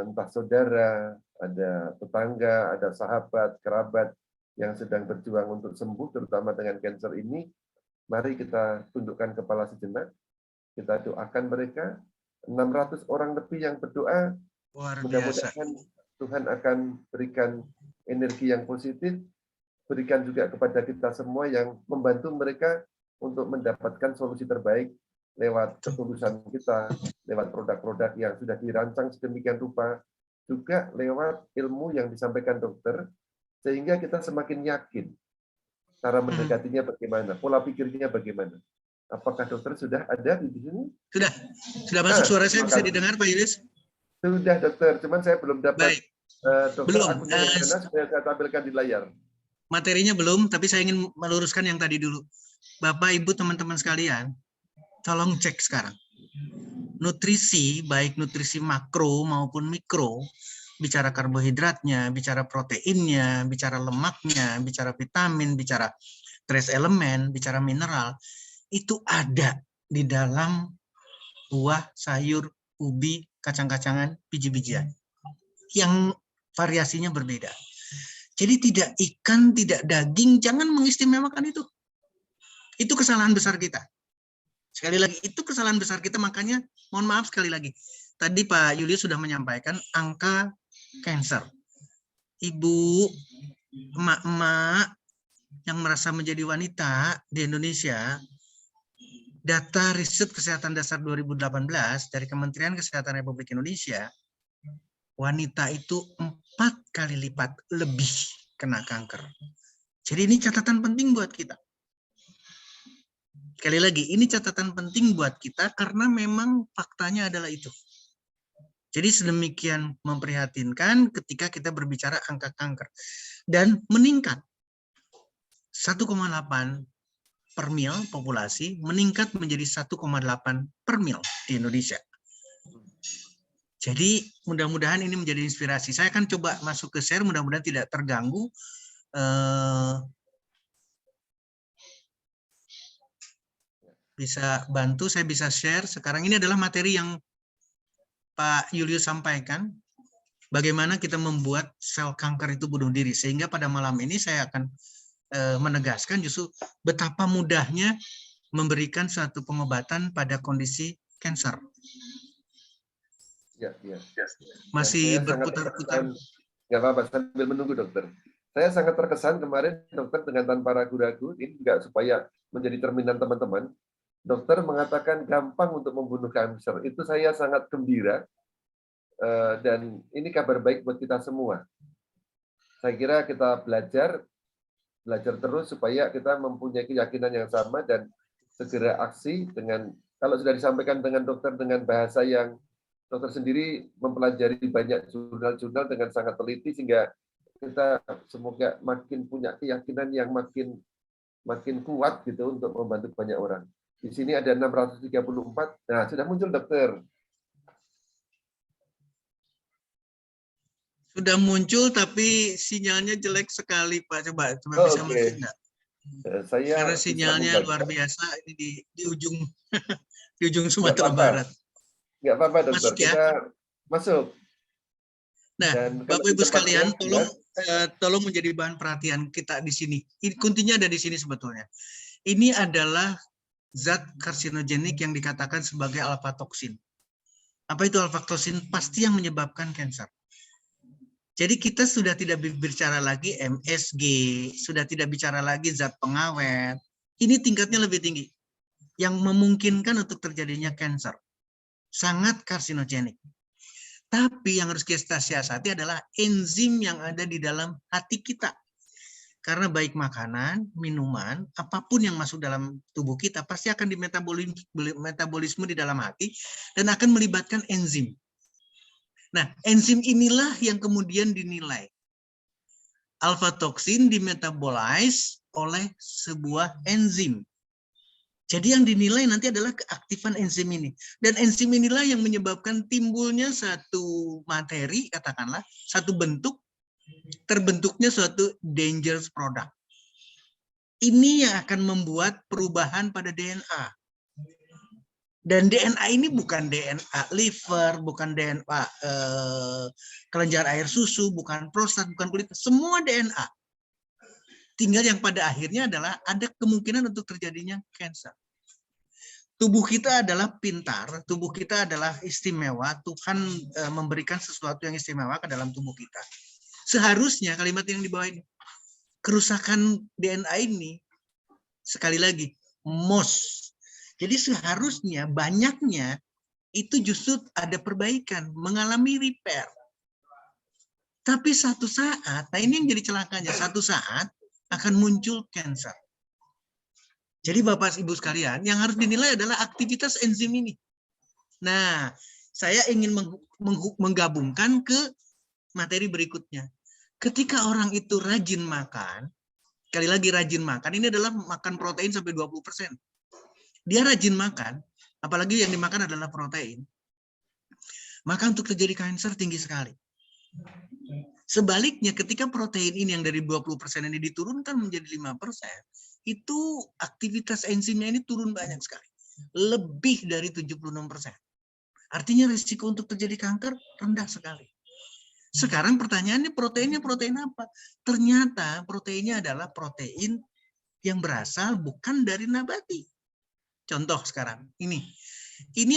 entah saudara, ada tetangga, ada sahabat, kerabat yang sedang berjuang untuk sembuh, terutama dengan kanker ini. Mari kita tundukkan kepala sejenak. Kita doakan mereka. 600 orang lebih yang berdoa, mudah-mudahan Tuhan akan berikan energi yang positif, berikan juga kepada kita semua yang membantu mereka untuk mendapatkan solusi terbaik lewat ketulusan kita, lewat produk-produk yang sudah dirancang sedemikian rupa, juga lewat ilmu yang disampaikan dokter, sehingga kita semakin yakin cara mendekatinya bagaimana, pola pikirnya bagaimana. Apakah dokter sudah ada di sini? Sudah masuk suara saya bisa didengar Pak Yulis? Sudah dokter, cuman saya belum dapat dokter belum. akunnya yang mana supaya saya tampilkan di layar. Materinya belum, tapi saya ingin meluruskan yang tadi dulu. Bapak, Ibu, teman-teman sekalian, tolong cek sekarang. Nutrisi, baik nutrisi makro maupun mikro, bicara karbohidratnya, bicara proteinnya, bicara lemaknya, bicara vitamin, bicara trace elemen, bicara mineral, itu ada di dalam buah, sayur, ubi, kacang-kacangan, biji-bijian. Yang variasinya berbeda. Jadi tidak ikan, tidak daging, jangan mengistimewakan itu. Itu kesalahan besar kita. Sekali lagi, itu kesalahan besar kita, makanya mohon maaf sekali lagi. Tadi Pak Yulius sudah menyampaikan angka kanker. Ibu, emak-emak yang merasa menjadi wanita di Indonesia, data riset kesehatan dasar 2018 dari Kementerian Kesehatan Republik Indonesia, wanita itu 4 kali lipat lebih kena kanker. Jadi ini catatan penting buat kita. Sekali lagi, ini catatan penting buat kita karena memang faktanya adalah itu. Jadi sedemikian memprihatinkan ketika kita berbicara angka kanker. Dan meningkat 1,8 per mil populasi, meningkat menjadi 1,8 per mil di Indonesia. Jadi mudah-mudahan ini menjadi inspirasi. Saya akan coba masuk ke share, mudah-mudahan tidak terganggu. Bisa bantu, saya bisa share. Sekarang ini adalah materi yang Pak Julius sampaikan. Bagaimana kita membuat sel kanker itu bunuh diri. Sehingga pada malam ini saya akan menegaskan justru betapa mudahnya memberikan suatu pengobatan pada kondisi kanker. Ya. Masih berputar-putar. Nggak apa-apa, sambil menunggu dokter. Saya sangat terkesan kemarin dokter dengan tanpa ragu-ragu, ini juga supaya menjadi cerminan teman-teman, dokter mengatakan gampang untuk membunuh kanker. Itu saya sangat gembira, dan ini kabar baik buat kita semua. Saya kira kita belajar terus supaya kita mempunyai keyakinan yang sama dan segera aksi dengan, kalau sudah disampaikan dengan dokter dengan bahasa yang dokter sendiri mempelajari banyak jurnal-jurnal dengan sangat teliti, sehingga kita semoga makin punya keyakinan yang makin kuat gitu untuk membantu banyak orang. Di sini ada 634. Nah, sudah muncul dokter. Sudah muncul tapi sinyalnya jelek sekali Pak. Coba bisa mungkin enggak? Karena sinyalnya luar biasa ini di ujung di ujung Sumatera Barat. Nggak apa-apa dokter. Masuk ya? Kita masuk. Nah, Bapak Ibu sekalian, tolong menjadi bahan perhatian kita di sini. Kuncinya ada di sini sebetulnya. Ini adalah zat karsinogenik yang dikatakan sebagai alfa-toksin. Apa itu alfa-toksin? Pasti yang menyebabkan kanker. Jadi kita sudah tidak bicara lagi MSG, sudah tidak bicara lagi zat pengawet. Ini tingkatnya lebih tinggi, yang memungkinkan untuk terjadinya kanker. Sangat karsinogenik. Tapi yang harus kita siasati adalah enzim yang ada di dalam hati kita. Karena baik makanan, minuman, apapun yang masuk dalam tubuh kita pasti akan dimetabolisme di dalam hati dan akan melibatkan enzim. Nah, enzim inilah yang kemudian dinilai. Alfa-toksin dimetabolize oleh sebuah enzim. Jadi yang dinilai nanti adalah keaktifan enzim ini. Dan enzim inilah yang menyebabkan timbulnya satu materi, katakanlah, satu bentuk, terbentuknya suatu dangerous product. Ini yang akan membuat perubahan pada DNA. Dan DNA ini bukan DNA liver, bukan DNA kelenjar air susu, bukan prostat, bukan kulit, semua DNA. Tinggal yang pada akhirnya adalah ada kemungkinan untuk terjadinya kanker. Tubuh kita adalah pintar, tubuh kita adalah istimewa, Tuhan memberikan sesuatu yang istimewa ke dalam tubuh kita. Seharusnya kalimat yang di bawah ini, kerusakan DNA ini, sekali lagi, jadi seharusnya banyaknya itu justru ada perbaikan, mengalami repair. Tapi satu saat, nah ini yang jadi celakanya, satu saat akan muncul kanker. Jadi Bapak Ibu sekalian, yang harus dinilai adalah aktivitas enzim ini. Nah, saya ingin menggabungkan ke materi berikutnya. Ketika orang itu rajin makan, sekali lagi rajin makan, ini adalah makan protein sampai 20%. Dia rajin makan, apalagi yang dimakan adalah protein, maka untuk terjadi kanker tinggi sekali. Sebaliknya ketika protein ini yang dari 20% ini diturunkan menjadi 5%, itu aktivitas enzimnya ini turun banyak sekali. Lebih dari 76%. Artinya risiko untuk terjadi kanker rendah sekali. Sekarang pertanyaannya proteinnya protein apa? Ternyata proteinnya adalah protein yang berasal bukan dari nabati. Contoh sekarang, ini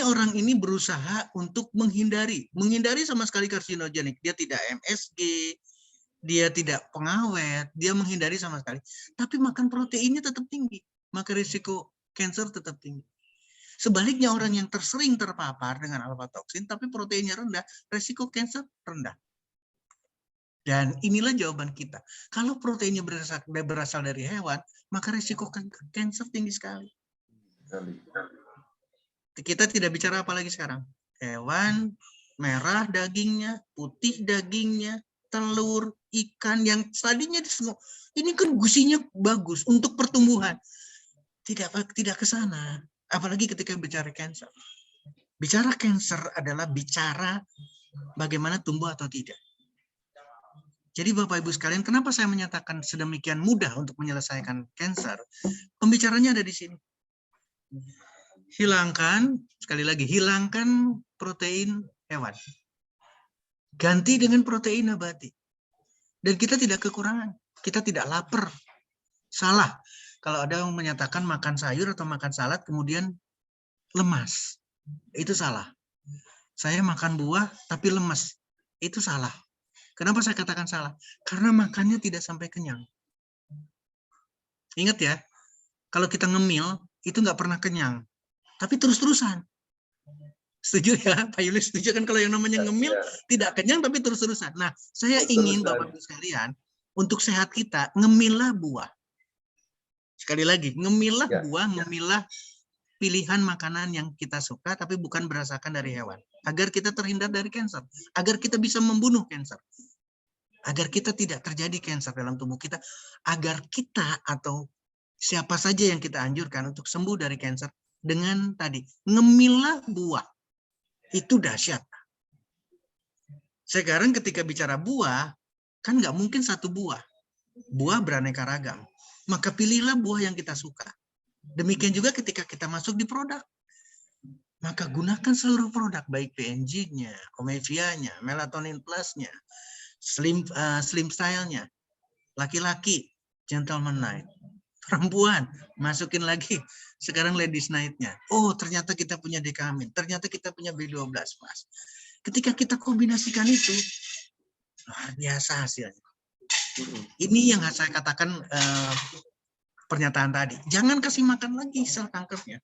orang ini berusaha untuk menghindari sama sekali karsinogenik. Dia tidak MSG, dia tidak pengawet, dia menghindari sama sekali. Tapi makan proteinnya tetap tinggi, maka risiko kanker tetap tinggi. Sebaliknya orang yang sering terpapar dengan alfa-toksin, tapi proteinnya rendah, risiko kanker rendah. Dan inilah jawaban kita. Kalau proteinnya berasal dari hewan, maka risiko kanker tinggi sekali. Kita tidak bicara apa lagi sekarang. Hewan, merah dagingnya, putih dagingnya, telur, ikan yang tadinya ini kan gusinya bagus untuk pertumbuhan. Tidak ke sana. Apalagi ketika bicara kanker. Bicara kanker adalah bicara bagaimana tumbuh atau tidak. Jadi Bapak Ibu sekalian, kenapa saya menyatakan sedemikian mudah untuk menyelesaikan kanker? Pembicaranya ada di sini. Hilangkan, sekali lagi, hilangkan protein hewan. Ganti dengan protein nabati. Dan kita tidak kekurangan. Kita tidak lapar. Salah. Kalau ada yang menyatakan makan sayur atau makan salad kemudian lemas. Itu salah. Saya makan buah tapi lemes. Itu salah. Kenapa saya katakan salah? Karena makannya tidak sampai kenyang. Ingat ya, kalau kita ngemil, itu nggak pernah kenyang. Tapi terus-terusan. Setuju ya, Pak Yulis? Setuju kan kalau yang namanya ngemil, tidak kenyang tapi terus-terusan. Nah, saya ingin Bapak-Ibu sekalian, untuk sehat kita, ngemillah buah. Sekali lagi, ngemillah buah, ngemillah pilihan makanan yang kita suka, tapi bukan berdasarkan dari hewan. Agar kita terhindar dari kanker. Agar kita bisa membunuh kanker. Agar kita tidak terjadi kanker dalam tubuh kita. Agar kita atau siapa saja yang kita anjurkan untuk sembuh dari kanker. Dengan tadi, ngemillah buah. Itu dahsyat. Sekarang ketika bicara buah, kan nggak mungkin satu buah. Buah beraneka ragam. Maka pilihlah buah yang kita suka. Demikian juga ketika kita masuk di produk. Maka gunakan seluruh produk, baik PNG-nya, Comevia-nya, Melatonin Plus-nya, Slim Style-nya. Laki-laki, Gentleman Night. Perempuan, masukin lagi. Sekarang Ladies Night-nya. Oh, ternyata kita punya Dekamin. Ternyata kita punya B12, Mas. Ketika kita kombinasikan itu, luar biasa hasilnya. Ini yang saya katakan pernyataan tadi. Jangan kasih makan lagi sel kankernya.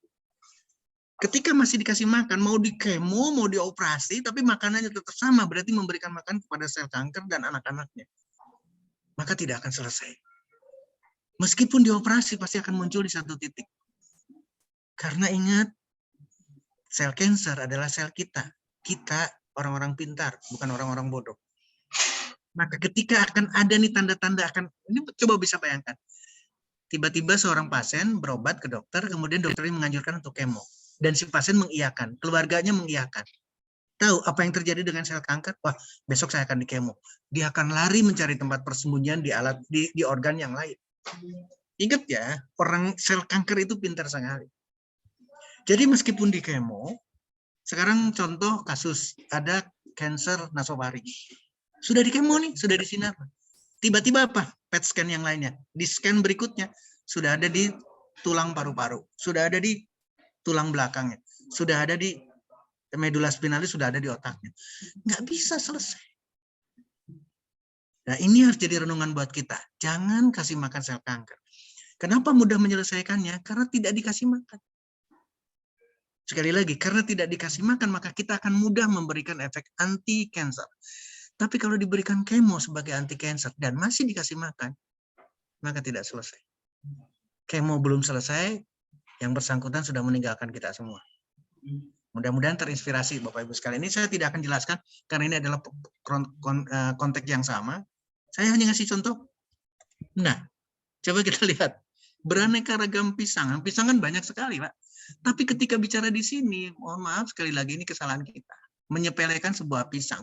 Ketika masih dikasih makan, mau di kemo, mau dioperasi, tapi makanannya tetap sama, berarti memberikan makan kepada sel kanker dan anak-anaknya. Maka tidak akan selesai. Meskipun dioperasi, pasti akan muncul di satu titik. Karena ingat, sel kanker adalah sel kita. Kita orang-orang pintar, bukan orang-orang bodoh. Maka ketika akan ada nih tanda-tanda akan, ini coba bisa bayangkan. Tiba-tiba seorang pasien berobat ke dokter, kemudian dokternya menganjurkan untuk kemo. Dan si pasien mengiyakan, keluarganya mengiyakan. Tahu apa yang terjadi dengan sel kanker? Wah, besok saya akan di kemo. Dia akan lari mencari tempat persembunyian di alat di organ yang lain. Ingat ya, orang sel kanker itu pintar sekali. Jadi meskipun di kemo, sekarang contoh kasus ada kanker nasofaring. Sudah di kemo nih, sudah di sinar. Tiba-tiba apa? PET scan yang lainnya. Di scan berikutnya, sudah ada di tulang paru-paru. Sudah ada di tulang belakangnya. Sudah ada di medula spinalis, sudah ada di otaknya. Nggak bisa selesai. Nah, ini harus jadi renungan buat kita. Jangan kasih makan sel kanker. Kenapa mudah menyelesaikannya? Karena tidak dikasih makan. Sekali lagi, karena tidak dikasih makan, maka kita akan mudah memberikan efek anti-kanker. Tapi kalau diberikan kemo sebagai anti-kanker dan masih dikasih makan, maka tidak selesai. Kemo belum selesai, yang bersangkutan sudah meninggalkan kita semua. Mudah-mudahan terinspirasi Bapak Ibu sekalian. Ini saya tidak akan jelaskan, karena ini adalah konteks yang sama. Saya hanya ngasih contoh. Nah, coba kita lihat. Beraneka ragam pisang. Pisang kan banyak sekali, Pak. Tapi ketika bicara di sini, mohon maaf sekali lagi, ini kesalahan kita. Menyepelekan sebuah pisang.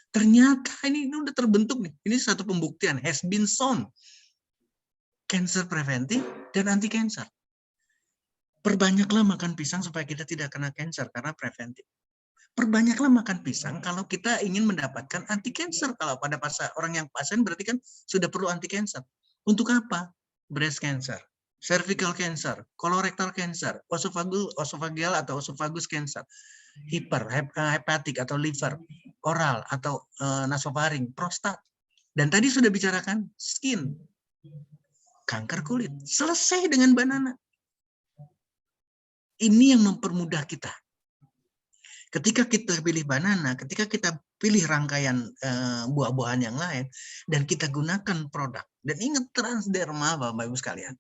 Ternyata ini udah terbentuk nih. Ini satu pembuktian. Has been shown. Cancer preventif dan anti-cancer. Perbanyaklah makan pisang supaya kita tidak kena cancer karena preventif. Perbanyaklah makan pisang kalau kita ingin mendapatkan anti-cancer. Kalau pada orang yang pasien berarti kan sudah perlu anti-cancer. Untuk apa? Breast cancer, cervical cancer, colorectal cancer, esophageal atau esophagus cancer, hepatik atau liver, oral atau nasofaring, prostat. Dan tadi sudah bicarakan skin, kanker kulit. Selesai dengan banana. Ini yang mempermudah kita. Ketika kita pilih banana, ketika kita pilih rangkaian buah-buahan yang lain, dan kita gunakan produk. Dan ingat transderma, Bapak Ibu sekalian.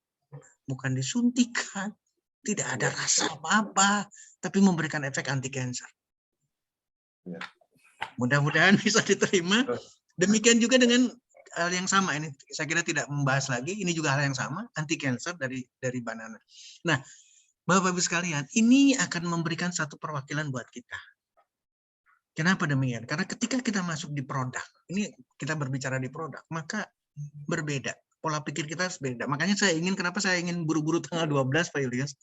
Bukan disuntikan, tidak ada rasa apa-apa, tapi memberikan efek anti-cancer. Mudah-mudahan bisa diterima. Demikian juga dengan hal yang sama. Ini saya kira tidak membahas lagi. Ini juga hal yang sama, anti-cancer dari banana. Nah, Bapak Ibu sekalian, ini akan memberikan satu perwakilan buat kita. Kenapa demikian? Karena ketika kita masuk di produk, ini kita berbicara di produk, maka berbeda. Pola pikir kita harus beda. Makanya kenapa saya ingin buru-buru tanggal 12, Pak Ilyas?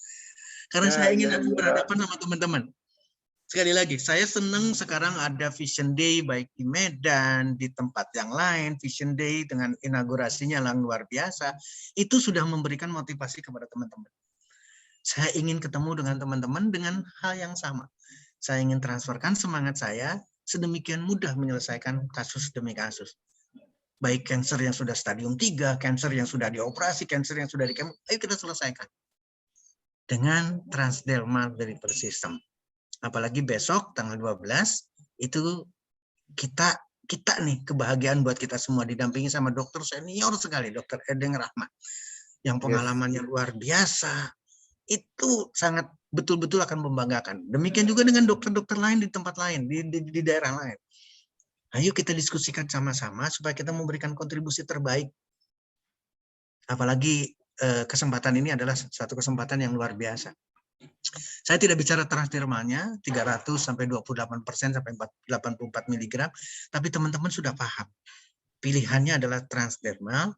Karena saya ingin berhadapan sama teman-teman. Sekali lagi, saya senang sekarang ada Vision Day, baik di Medan, di tempat yang lain. Vision Day dengan inaugurasinya yang luar biasa. Itu sudah memberikan motivasi kepada teman-teman. Saya ingin ketemu dengan teman-teman dengan hal yang sama. Saya ingin transferkan semangat saya sedemikian mudah menyelesaikan kasus demi kasus. Baik kanker yang sudah stadium 3, kanker yang sudah dioperasi, kanker yang sudah dikemo, ayo kita selesaikan. Dengan transdermal delivery system. Apalagi besok tanggal 12 itu kita nih kebahagiaan buat kita semua didampingi sama dokter senior sekali, Dr. Edeng Rahmat yang pengalamannya luar biasa. Itu sangat betul-betul akan membanggakan. Demikian juga dengan dokter-dokter lain di tempat lain, di daerah lain. Ayo kita diskusikan sama-sama supaya kita memberikan kontribusi terbaik. Apalagi kesempatan ini adalah satu kesempatan yang luar biasa. Saya tidak bicara transdermalnya 300 sampai 28% sampai 84 mg, tapi teman-teman sudah paham. Pilihannya adalah transdermal,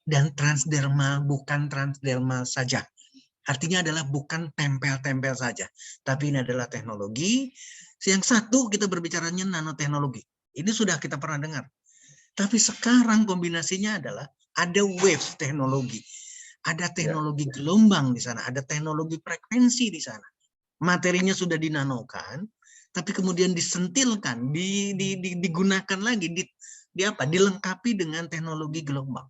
dan transdermal bukan transdermal saja. Artinya adalah bukan tempel-tempel saja, tapi ini adalah teknologi. Yang satu kita berbicaranya nanoteknologi. Ini sudah kita pernah dengar. Tapi sekarang kombinasinya adalah ada wave teknologi. Ada teknologi gelombang di sana, ada teknologi frekuensi di sana. Materinya sudah dinanokan, tapi kemudian disentilkan, digunakan lagi, dilengkapi dengan teknologi gelombang.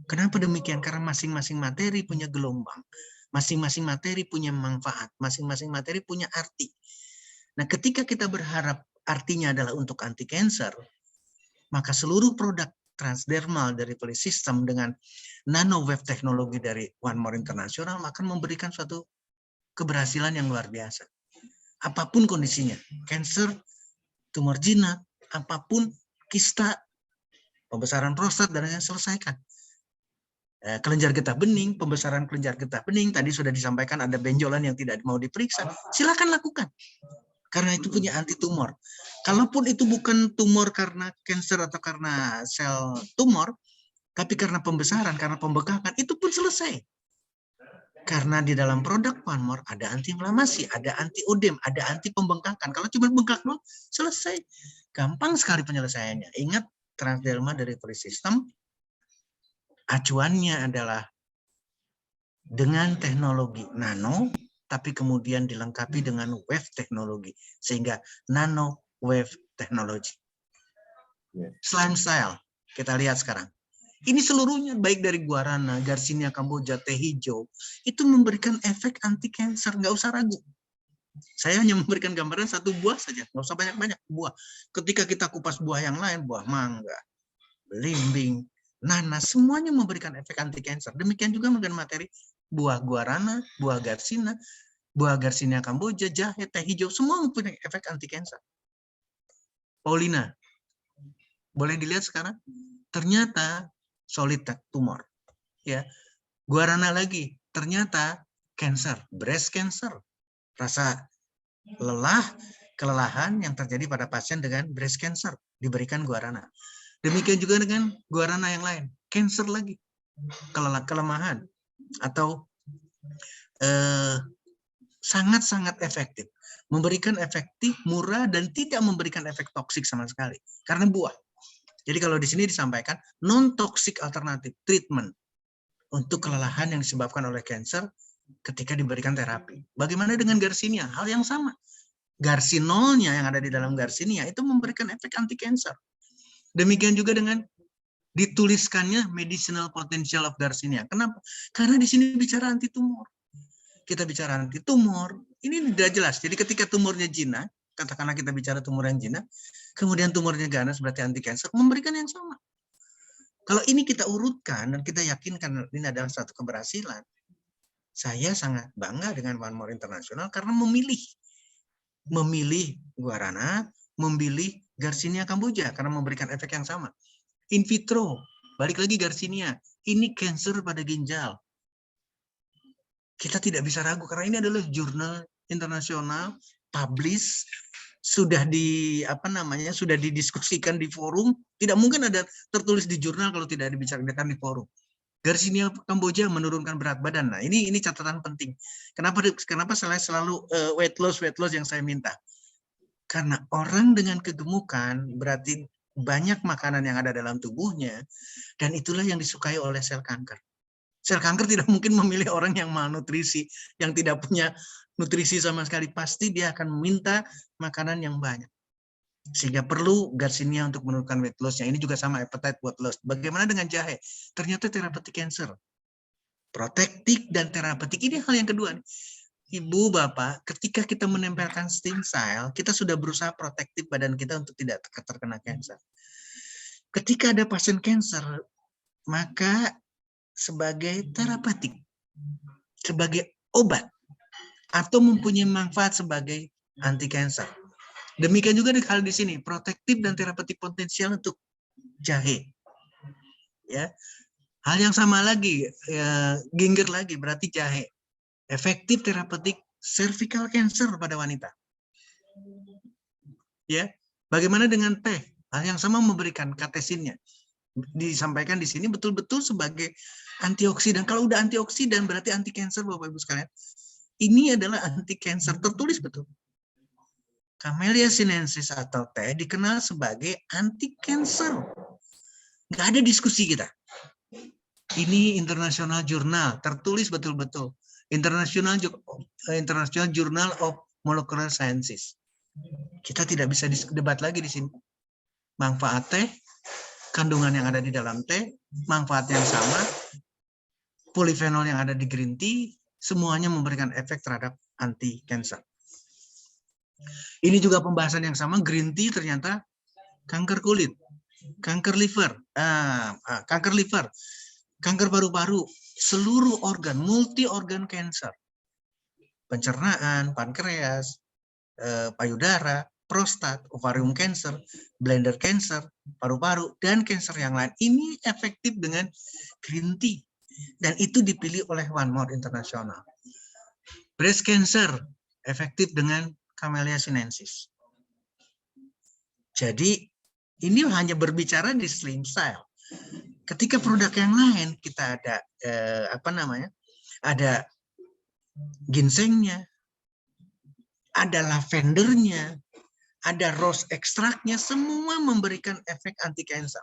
Kenapa demikian? Karena masing-masing materi punya gelombang, masing-masing materi punya manfaat, masing-masing materi punya arti. Nah, ketika kita berharap artinya adalah untuk anti cancer, maka seluruh produk transdermal dari Polysystem dengan nanowave teknologi dari One More International akan memberikan suatu keberhasilan yang luar biasa. Apapun kondisinya, kanker, tumor jinak, apapun, kista, pembesaran prostat, dan lain-lain selesaikan. Kelenjar getah bening, pembesaran kelenjar getah bening, tadi sudah disampaikan ada benjolan yang tidak mau diperiksa, silakan lakukan. Karena itu punya anti tumor. Kalaupun itu bukan tumor karena kanker atau karena sel tumor, tapi karena pembesaran, karena pembekakan, itu pun selesai. Karena di dalam produk One More ada anti-inflamasi, ada anti-odem, ada anti pembengkakan. Kalau cuma bengkak doang, selesai. Gampang sekali penyelesaiannya. Ingat, transdermal dari Polysystem, acuannya adalah dengan teknologi nano, tapi kemudian dilengkapi dengan wave teknologi, sehingga nano wave teknologi. Slime style, kita lihat sekarang. Ini seluruhnya baik dari guarana, Garcinia cambogia, teh hijau, itu memberikan efek anti cancer, nggak usah ragu. Saya hanya memberikan gambaran satu buah saja, nggak usah banyak-banyak buah. Ketika kita kupas buah yang lain, buah mangga, belimbing, nanas, semuanya memberikan efek anti cancer. Demikian juga memberikan materi buah guarana, buah Garcinia cambogia, jahe, teh hijau, semua mempunyai efek anti cancer. Paulina, boleh dilihat sekarang? Ternyata solid tumor. Ya, guarana lagi, ternyata cancer, breast cancer, rasa lelah, kelelahan yang terjadi pada pasien dengan breast cancer, diberikan guarana. Demikian juga dengan guarana yang lain, cancer lagi, kelemahan, atau sangat-sangat efektif. Memberikan efektif, murah, dan tidak memberikan efek toksik sama sekali. Karena buah. Jadi kalau di sini disampaikan, non-toxic alternative treatment untuk kelelahan yang disebabkan oleh kanker ketika diberikan terapi. Bagaimana dengan Garcinia? Hal yang sama. Garcinolnya yang ada di dalam Garcinia itu memberikan efek anti kanker. Demikian juga dengan dituliskannya medicinal potential of Garcinia. Kenapa? Karena di sini bicara anti tumor. Kita bicara anti tumor, ini tidak jelas. Jadi ketika tumornya jinak, katakanlah kita bicara tumor yang jinak, kemudian tumornya ganas berarti anti kanker, memberikan yang sama. Kalau ini kita urutkan dan kita yakinkan ini adalah satu keberhasilan, saya sangat bangga dengan One More International karena memilih guarana, memilih Garcinia cambogia karena memberikan efek yang sama. In vitro, balik lagi Garcinia, ini kanker pada ginjal. Kita tidak bisa ragu karena ini adalah jurnal internasional, publish, sudah sudah didiskusikan di forum. Tidak mungkin ada tertulis di jurnal kalau tidak dibicarakan di forum. Garcinia cambogia menurunkan berat badan. Nah, ini catatan penting. Kenapa saya selalu weight loss yang saya minta? Karena orang dengan kegemukan berarti banyak makanan yang ada dalam tubuhnya, dan itulah yang disukai oleh sel kanker. Sel kanker tidak mungkin memilih orang yang malnutrisi, yang tidak punya nutrisi sama sekali. Pasti dia akan meminta makanan yang banyak. Sehingga perlu Garcinia untuk menurunkan weight loss-nya. Ini juga sama appetite weight loss. Bagaimana dengan jahe? Ternyata terapeutik cancer. Protektik dan terapeutik, ini hal yang kedua. Ibu, Bapak, ketika kita menempelkan stem cell, kita sudah berusaha protektif badan kita untuk tidak terkena cancer. Ketika ada pasien cancer, maka sebagai terapeutik, sebagai obat, atau mempunyai manfaat sebagai anti cancer. Demikian juga hal di sini, protektif dan terapeutik potensial untuk jahe. Ya, hal yang sama lagi, ya, ginger lagi, berarti jahe. Efektif terapeutik cervical cancer pada wanita. Ya, bagaimana dengan teh? Hal yang sama memberikan katesinnya. Disampaikan di sini betul-betul sebagai antioksidan. Kalau udah antioksidan berarti anti cancer, Bapak Ibu sekalian. Ini adalah anti cancer, tertulis betul. Camellia sinensis atau teh dikenal sebagai anti cancer. Nggak ada diskusi kita. Ini international jurnal, tertulis betul-betul. International Journal of Molecular Sciences. Kita tidak bisa debat lagi di sini. Manfaat teh, kandungan yang ada di dalam teh, manfaat yang sama, polifenol yang ada di green tea, semuanya memberikan efek terhadap anti cancer. Ini juga pembahasan yang sama, green tea ternyata kanker kulit, kanker liver, kanker paru-paru, seluruh organ, multi-organ cancer, pencernaan, pankreas, payudara, prostat, ovarium cancer, bladder cancer, paru-paru, dan cancer yang lain. Ini efektif dengan green tea. Dan itu dipilih oleh One More International. Breast cancer, efektif dengan Camellia sinensis. Jadi, ini hanya berbicara di slim cell. Ketika produk yang lain, kita ada, ada ginsengnya, ada lavendernya, ada rose ekstraknya, semua memberikan efek anti cancer.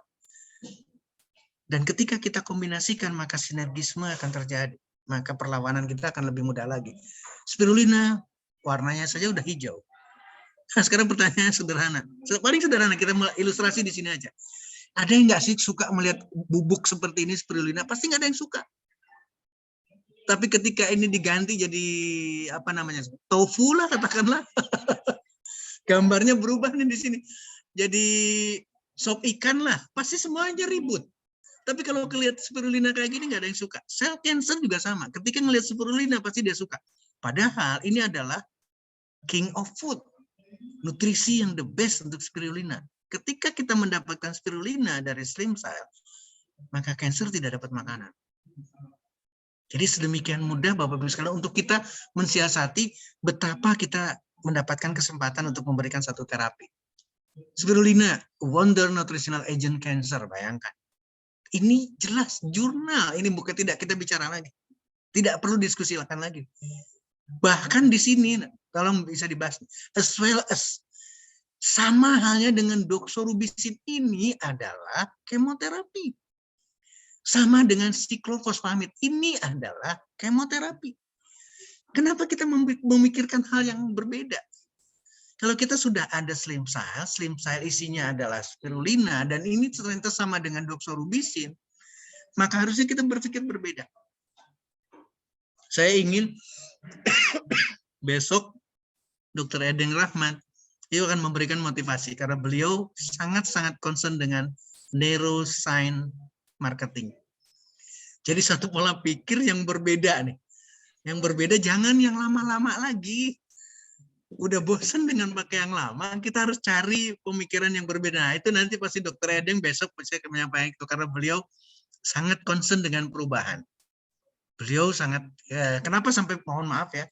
Dan ketika kita kombinasikan, maka sinergisme akan terjadi. Maka perlawanan kita akan lebih mudah lagi. Spirulina, warnanya saja udah hijau. Nah, sekarang pertanyaannya sederhana. Paling sederhana, kita ilustrasi di sini aja. Ada yang nggak sih suka melihat bubuk seperti ini, spirulina? Pasti nggak ada yang suka. Tapi ketika ini diganti jadi tofu lah katakanlah, gambarnya berubah nih di sini. Jadi sop ikan lah, pasti semuanya ribut. Tapi kalau ngelihat spirulina kayak gini nggak ada yang suka. Sel cancer juga sama. Ketika ngelihat spirulina pasti dia suka. Padahal ini adalah king of food, nutrisi yang the best untuk spirulina. Ketika kita mendapatkan spirulina dari stem cell, maka cancer tidak dapat makanan. Jadi sedemikian mudah Bapak Ibu sekalian untuk kita mensiasati betapa kita mendapatkan kesempatan untuk memberikan satu terapi. Spirulina, wonder nutritional agent cancer, bayangkan. Ini jelas jurnal, ini bukan tidak kita bicara lagi. Tidak perlu diskusikan lagi. Bahkan di sini, kalau bisa dibahas, as well as, sama halnya dengan doxorubicin ini adalah kemoterapi. Sama dengan siklofosfamid, ini adalah kemoterapi. Kenapa kita memikirkan hal yang berbeda? Kalau kita sudah ada slim cell isinya adalah spirulina, dan ini ternyata sama dengan doxorubicin, maka harusnya kita berpikir berbeda. Saya ingin besok Dr. Edeng Rahman itu akan memberikan motivasi, karena beliau sangat-sangat concern dengan neuroscience marketing. Jadi satu pola pikir yang berbeda nih. Yang berbeda, jangan yang lama-lama lagi. Udah bosan dengan pakai yang lama, kita harus cari pemikiran yang berbeda. Nah, itu nanti pasti Dr. Edeng besok saya akan menyampaikan itu, karena beliau sangat concern dengan perubahan. Beliau sangat, kenapa sampai, mohon maaf ya,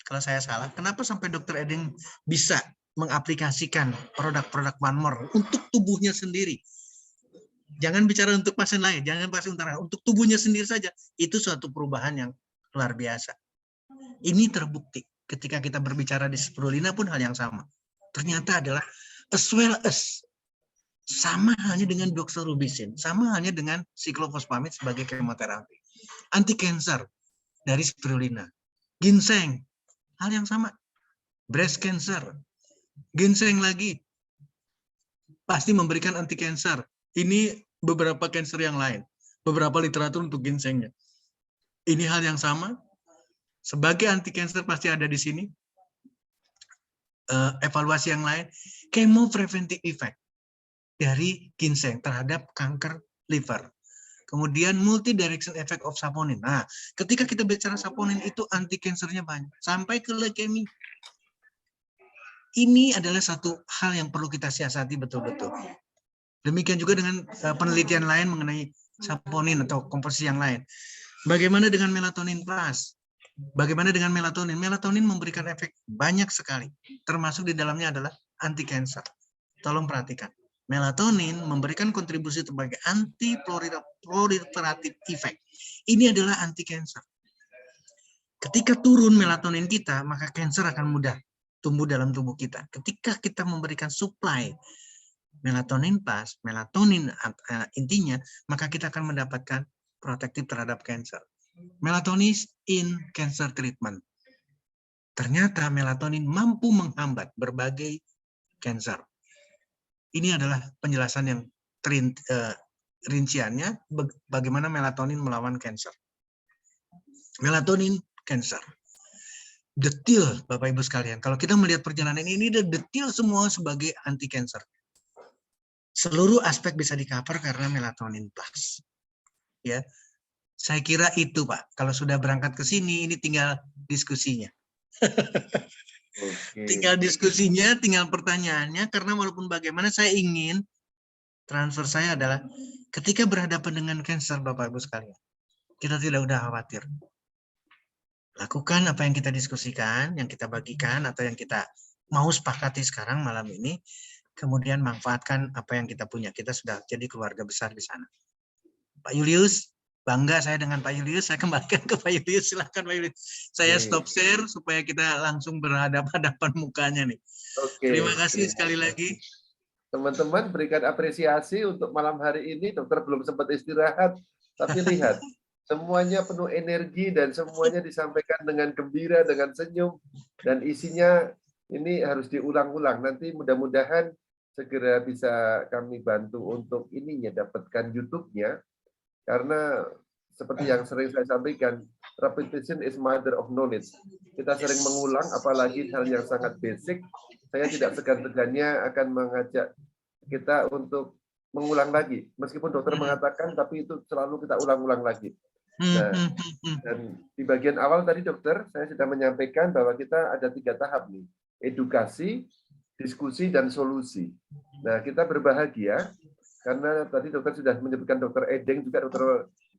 kalau saya salah, kenapa sampai Dr. Edeng bisa mengaplikasikan produk-produk One More untuk tubuhnya sendiri. Jangan bicara untuk pasien lain, jangan pasien untuk tubuhnya sendiri saja. Itu suatu perubahan yang luar biasa. Ini terbukti. Ketika kita berbicara di spirulina pun hal yang sama. Ternyata adalah as well as Sama halnya dengan doxorubicin, sama halnya dengan siklofosfamid sebagai kemoterapi. Anti cancer dari spirulina. Ginseng, hal yang sama. Breast cancer, ginseng lagi pasti memberikan anti cancer. Ini beberapa cancer yang lain, beberapa literatur untuk ginsengnya. Ini hal yang sama. Sebagai anti cancer pasti ada di sini. Evaluasi yang lain, chemopreventive effect dari ginseng terhadap kanker liver. Kemudian multi-direction effect of saponin. Nah, ketika kita bicara saponin itu anti-cancernya banyak. Sampai ke leukemia. Ini adalah satu hal yang perlu kita siasati betul-betul. Demikian juga dengan penelitian lain mengenai saponin atau komposisi yang lain. Bagaimana dengan melatonin plus? Bagaimana dengan melatonin? Melatonin memberikan efek banyak sekali. Termasuk di dalamnya adalah anti-cancer. Tolong perhatikan. Melatonin memberikan kontribusi sebagai anti-proliferative effect. Ini adalah anti-cancer. Ketika turun melatonin kita, maka cancer akan mudah tumbuh dalam tubuh kita. Ketika kita memberikan supply melatonin plus, melatonin intinya, maka kita akan mendapatkan protektif terhadap cancer. Melatonin in cancer treatment. Ternyata melatonin mampu menghambat berbagai cancer. Ini adalah penjelasan yang rinciannya bagaimana melatonin melawan cancer. Melatonin cancer. Detil, Bapak Ibu sekalian. Kalau kita melihat perjalanan ini detil semua sebagai anti cancer. Seluruh aspek bisa di-cover karena melatonin plus. Ya. Saya kira itu, Pak. Kalau sudah berangkat ke sini, ini tinggal diskusinya. Tinggal diskusinya, tinggal pertanyaannya, karena walaupun bagaimana saya ingin, transfer saya adalah, ketika berhadapan dengan cancer, Bapak Ibu sekalian, kita tidak udah khawatir. Lakukan apa yang kita diskusikan, yang kita bagikan, atau yang kita mau sepakati sekarang malam ini, kemudian manfaatkan apa yang kita punya. Kita sudah jadi keluarga besar di sana. Pak Julius, bangga saya dengan Pak Julius. Saya kembalikan ke Pak Julius. Silakan Pak Julius. Saya stop share supaya kita langsung berhadapan-hadapan mukanya nih. Terima kasih sekali lagi. Teman-teman berikan apresiasi untuk malam hari ini. Dokter belum sempat istirahat, tapi lihat semuanya penuh energi dan semuanya disampaikan dengan gembira, dengan senyum, dan isinya ini harus diulang-ulang. Nanti mudah-mudahan segera bisa kami bantu untuk ininya, dapatkan YouTube-nya. Karena seperti yang sering saya sampaikan, repetition is mother of knowledge. Kita sering mengulang, apalagi hal yang sangat basic. Saya tidak segan-segannya akan mengajak kita untuk mengulang lagi. Meskipun dokter mengatakan, tapi itu selalu kita ulang-ulang lagi. Nah, dan di bagian awal tadi dokter, saya sudah menyampaikan bahwa kita ada 3 tahap nih. Edukasi, diskusi, dan solusi. Nah, kita berbahagia karena tadi dokter sudah menyebutkan Dokter Edeng juga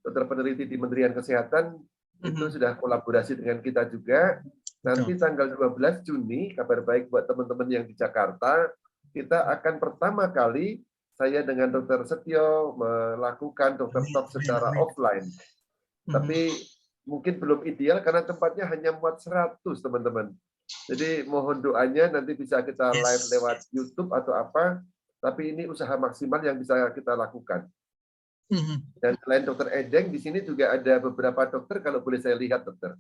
dokter peneliti di Kementerian Kesehatan itu sudah kolaborasi dengan kita juga. Nanti tanggal 12 Juni, kabar baik buat teman-teman yang di Jakarta, kita akan pertama kali saya dengan Dokter Setio melakukan Dokter Talk secara offline. Tapi mungkin belum ideal karena tempatnya hanya muat 100 teman-teman. Jadi mohon doanya nanti bisa kita live lewat YouTube atau apa. Tapi ini usaha maksimal yang bisa kita lakukan. Dan selain Dokter Edeng, di sini juga ada beberapa dokter, kalau boleh saya lihat dokter.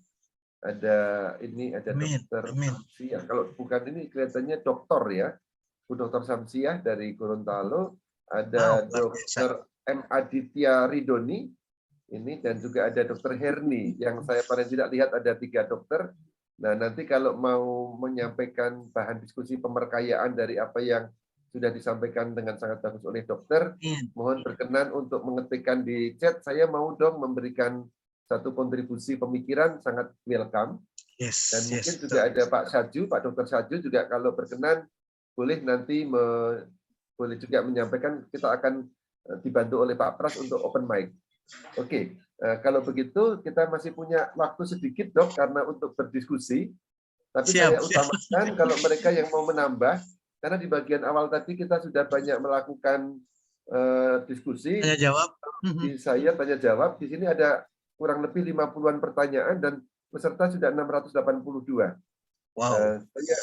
Ada Dokter Samsiah. Kalau bukan ini kelihatannya dokter ya. Bu Dokter Samsiah dari Gorontalo. Ada Dokter M. Aditya Ridoni. Ini dan juga ada Dokter Herni. Yang saya paling tidak lihat ada 3 dokter. Nah nanti kalau mau menyampaikan bahan diskusi pemerkayaan dari apa yang sudah disampaikan dengan sangat bagus oleh dokter, mohon berkenan untuk mengetikkan di chat, saya mau dong memberikan satu kontribusi pemikiran, sangat welcome. Dan mungkin juga ada Pak Saju, Pak Dokter Saju juga kalau berkenan, boleh nanti boleh juga menyampaikan, kita akan dibantu oleh Pak Pras untuk open mic. Oke, kalau begitu kita masih punya waktu sedikit dok, karena untuk berdiskusi, tapi saya utamakan kalau mereka yang mau menambah, karena di bagian awal tadi kita sudah banyak melakukan diskusi. Tanya jawab. Saya tanya jawab. Di sini ada kurang lebih 50-an pertanyaan dan peserta sudah 682. Saya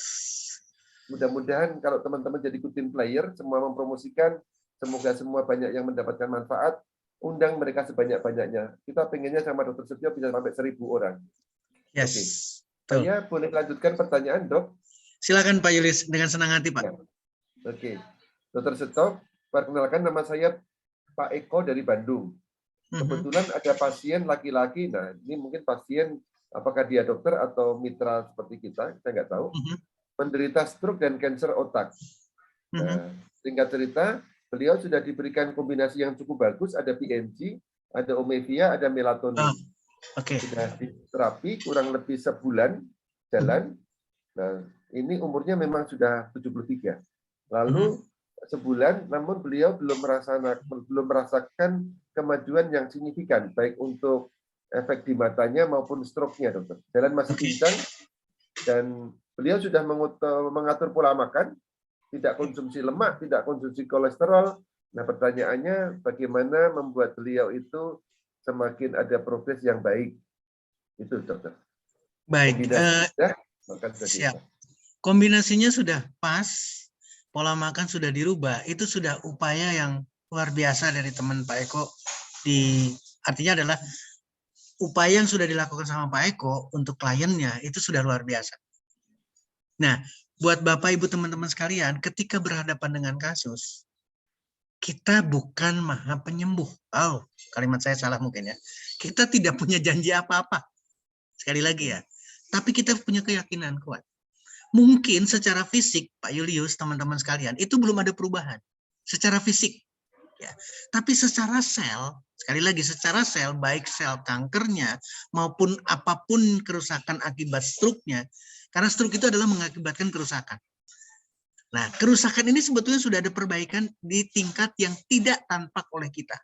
mudah-mudahan kalau teman-teman jadi good team player, semua mempromosikan Semoga semua banyak yang mendapatkan manfaat. Undang mereka sebanyak-banyaknya. Kita pengennya sama Dr. Setio bisa sampai 1.000 orang. Yes. Oke. Tuh. Saya boleh lanjutkan pertanyaan, Dok? Silakan Pak Yulius, dengan senang hati Pak. Ya. Oke. Dr. Setio, perkenalkan nama saya Pak Eko dari Bandung. Kebetulan ada pasien laki-laki, nah ini mungkin pasien, apakah dia dokter atau mitra seperti kita nggak tahu, menderita stroke dan kanker otak. Nah, singkat cerita, beliau sudah diberikan kombinasi yang cukup bagus, ada PNG, ada Omevia, ada melatonin. Sudah diterapi kurang lebih sebulan jalan. Nah, ini umurnya memang sudah 73. Lalu sebulan, namun beliau belum merasakan kemajuan yang signifikan, baik untuk efek di matanya maupun stroke-nya, dokter. Jalan masih pincang, dan beliau sudah mengatur pola makan, tidak konsumsi lemak, tidak konsumsi kolesterol. Nah, pertanyaannya bagaimana membuat beliau itu semakin ada progres yang baik. Itu, dokter. Baik. Siap. Kombinasinya sudah pas, pola makan sudah dirubah, itu sudah upaya yang luar biasa dari teman Pak Eko. Artinya adalah upaya yang sudah dilakukan sama Pak Eko untuk kliennya itu sudah luar biasa. Nah, buat Bapak Ibu teman-teman sekalian, ketika berhadapan dengan kasus, kita bukan maha penyembuh. Oh, kalimat saya salah mungkin ya. Kita tidak punya janji apa-apa. Sekali lagi ya. Tapi kita punya keyakinan kuat. Mungkin secara fisik, Pak Julius, teman-teman sekalian, itu belum ada perubahan. Secara fisik. Ya. Tapi secara sel, sekali lagi secara sel, baik sel kankernya maupun apapun kerusakan akibat stroke-nya, karena stroke itu adalah mengakibatkan kerusakan. Nah, kerusakan ini sebetulnya sudah ada perbaikan di tingkat yang tidak tampak oleh kita.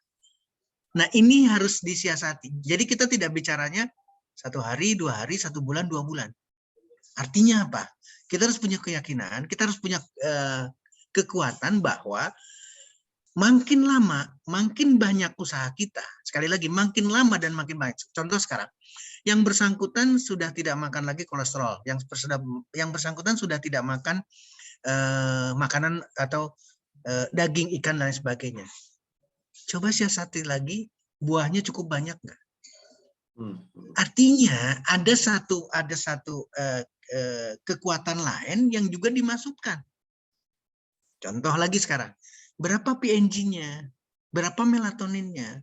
Nah, ini harus disiasati. Jadi kita tidak bicaranya 1 hari, 2 hari, 1 bulan, 2 bulan. Artinya apa? Kita harus punya keyakinan, kita harus punya kekuatan bahwa makin lama, makin banyak usaha kita. Sekali lagi, makin lama dan makin banyak. Contoh sekarang, yang bersangkutan sudah tidak makan lagi kolesterol, yang bersangkutan sudah tidak makan makanan atau daging, ikan dan sebagainya. Coba siasati lagi, buahnya cukup banyak nggak? Artinya ada satu kekuatan lain yang juga dimasukkan. Contoh lagi sekarang, berapa PNG-nya, berapa melatoninnya,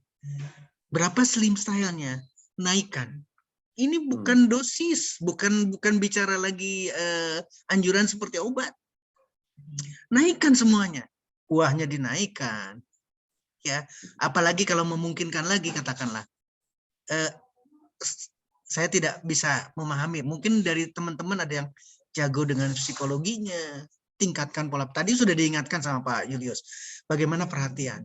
berapa slim style-nya, naikkan. Ini bukan dosis, bukan bicara lagi anjuran seperti obat. Naikkan semuanya, buahnya dinaikkan, ya. Apalagi kalau memungkinkan lagi, katakanlah. Saya tidak bisa memahami. Mungkin dari teman-teman ada yang jago dengan psikologinya. Tingkatkan pola. Tadi sudah diingatkan sama Pak Julius. Bagaimana perhatian.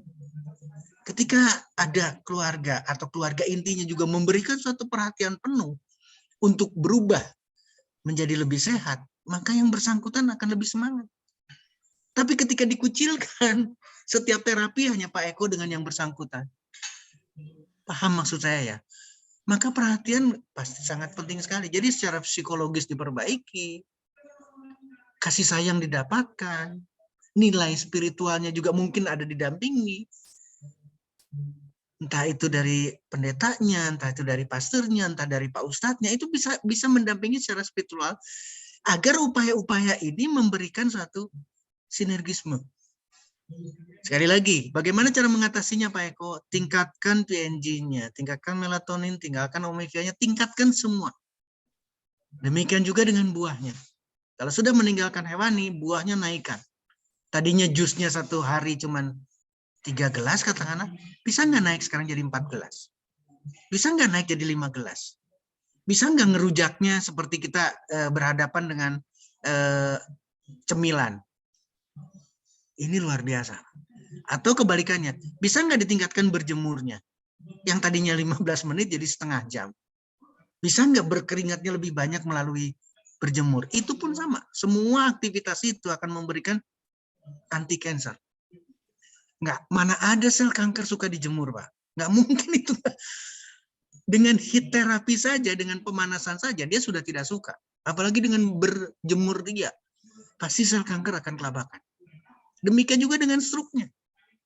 Ketika ada keluarga atau keluarga intinya juga memberikan suatu perhatian penuh untuk berubah menjadi lebih sehat, maka yang bersangkutan akan lebih semangat. Tapi ketika dikucilkan, setiap terapi hanya Pak Eko dengan yang bersangkutan. Paham maksud saya ya? Maka perhatian pasti sangat penting sekali. Jadi secara psikologis diperbaiki, kasih sayang didapatkan, nilai spiritualnya juga mungkin ada didampingi. Entah itu dari pendetanya, entah itu dari pastornya, entah dari Pak Ustadznya, itu bisa mendampingi secara spiritual agar upaya-upaya ini memberikan suatu sinergisme. Sekali lagi, bagaimana cara mengatasinya Pak Eko? Tingkatkan PNG-nya, tingkatkan melatonin, tingkatkan omega-nya, tingkatkan semua. Demikian juga dengan buahnya. Kalau sudah meninggalkan hewani, buahnya naikkan. Tadinya jusnya 1 hari cuman 3 gelas katakanlah, bisa nggak naik sekarang jadi 4 gelas? Bisa nggak naik jadi 5 gelas? Bisa nggak ngerujaknya seperti kita berhadapan dengan cemilan? Ini luar biasa. Atau kebalikannya, bisa nggak ditingkatkan berjemurnya? Yang tadinya 15 menit jadi setengah jam. Bisa nggak berkeringatnya lebih banyak melalui berjemur? Itu pun sama. Semua aktivitas itu akan memberikan anti cancer. Nggak, mana ada sel kanker suka dijemur, Pak? Nggak mungkin itu. Dengan heat terapi saja, dengan pemanasan saja, dia sudah tidak suka. Apalagi dengan berjemur dia. Pasti sel kanker akan kelabakan. Demikian juga dengan stroke-nya.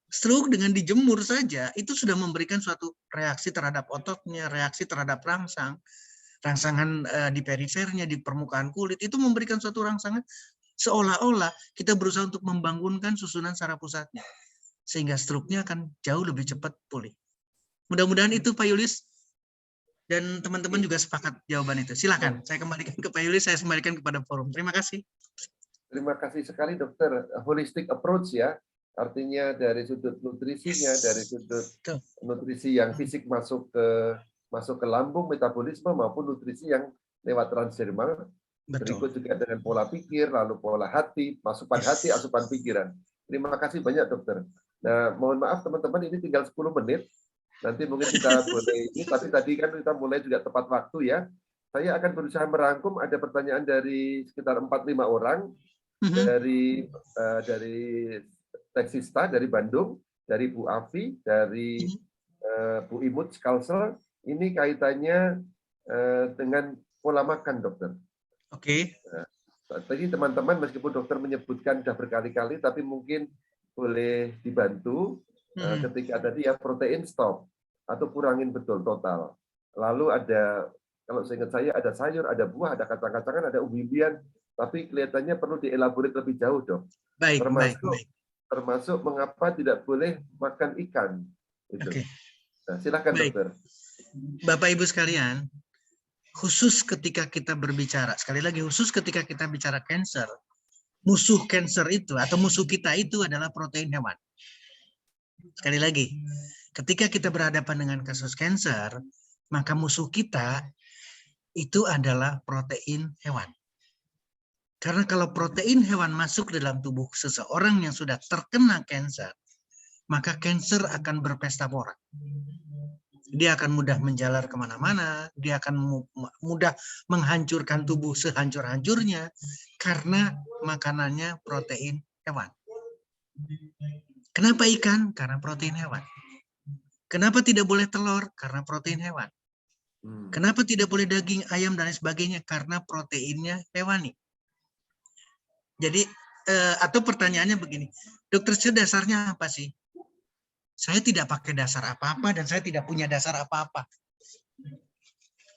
Stroke dengan dijemur saja itu sudah memberikan suatu reaksi terhadap ototnya, reaksi terhadap rangsangan di perifernya, di permukaan kulit, itu memberikan suatu rangsangan seolah-olah kita berusaha untuk membangunkan susunan saraf pusatnya. Sehingga stroke-nya akan jauh lebih cepat pulih. Mudah-mudahan itu Pak Yulis dan teman-teman juga sepakat jawaban itu. Silakan, saya kembalikan ke Pak Yulis, saya kembalikan kepada forum. Terima kasih. Terima kasih sekali dokter. Holistic approach ya, artinya dari sudut nutrisinya, dari sudut nutrisi yang fisik masuk ke lambung, metabolisme maupun nutrisi yang lewat transdermal. Berikut juga dengan pola pikir, lalu pola hati, asupan hati, asupan pikiran. Terima kasih banyak dokter. Nah, mohon maaf teman-teman, ini tinggal 10 menit. Nanti mungkin kita boleh ini, tapi tadi kan kita mulai juga tepat waktu ya. Saya akan berusaha merangkum, ada pertanyaan dari sekitar 4-5 orang. Dari Teksista dari Bandung, dari Bu Afi, dari Bu Imut Skalsel. Ini kaitannya dengan pola makan, dokter. Oke. Tadi teman-teman meskipun dokter menyebutkan sudah berkali-kali, tapi mungkin boleh dibantu ketika tadi ya protein stop atau kurangin betul total. Lalu ada, kalau seingat saya ada sayur, ada buah, ada kacang-kacangan, ada umbi-umbian. Tapi kelihatannya perlu dielaborate lebih jauh, dok. Baik. Termasuk mengapa tidak boleh makan ikan. Gitu. Oke. Nah, silakan dokter. Bapak Ibu sekalian, khusus ketika kita berbicara, sekali lagi khusus ketika kita bicara kanker, musuh kanker itu atau musuh kita itu adalah protein hewan. Sekali lagi, ketika kita berhadapan dengan kasus kanker, maka musuh kita itu adalah protein hewan. Karena kalau protein hewan masuk ke dalam tubuh seseorang yang sudah terkena kanker, maka kanker akan berpesta pora. Dia akan mudah menjalar kemana-mana, dia akan mudah menghancurkan tubuh sehancur-hancurnya karena makanannya protein hewan. Kenapa ikan? Karena protein hewan. Kenapa tidak boleh telur? Karena protein hewan. Kenapa tidak boleh daging, ayam, dan lain sebagainya? Karena proteinnya hewani. Jadi, atau pertanyaannya begini, dokter Cio dasarnya apa sih? Saya tidak pakai dasar apa-apa dan saya tidak punya dasar apa-apa.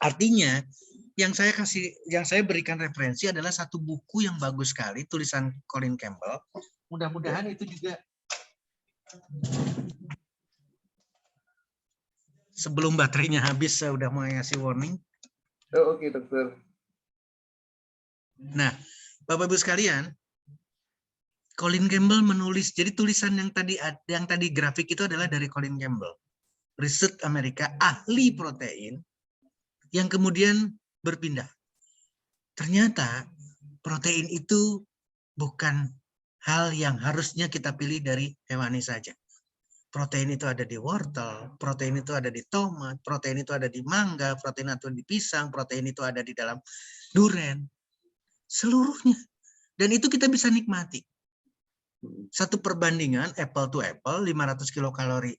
Artinya, yang saya berikan referensi adalah satu buku yang bagus sekali, tulisan Colin Campbell. Mudah-mudahan itu juga sebelum baterainya habis, saya udah mau ngasih warning. Oke, dokter. Nah, Bapak Ibu sekalian, Colin Campbell menulis, jadi tulisan yang tadi grafik itu adalah dari Colin Campbell, riset Amerika, ahli protein, yang kemudian berpindah. Ternyata protein itu bukan hal yang harusnya kita pilih dari hewani saja. Protein itu ada di wortel, protein itu ada di tomat, protein itu ada di mangga, protein itu di pisang, protein itu ada di dalam durian. Seluruhnya. Dan itu kita bisa nikmati. Satu perbandingan apple to apple, 500 kilokalori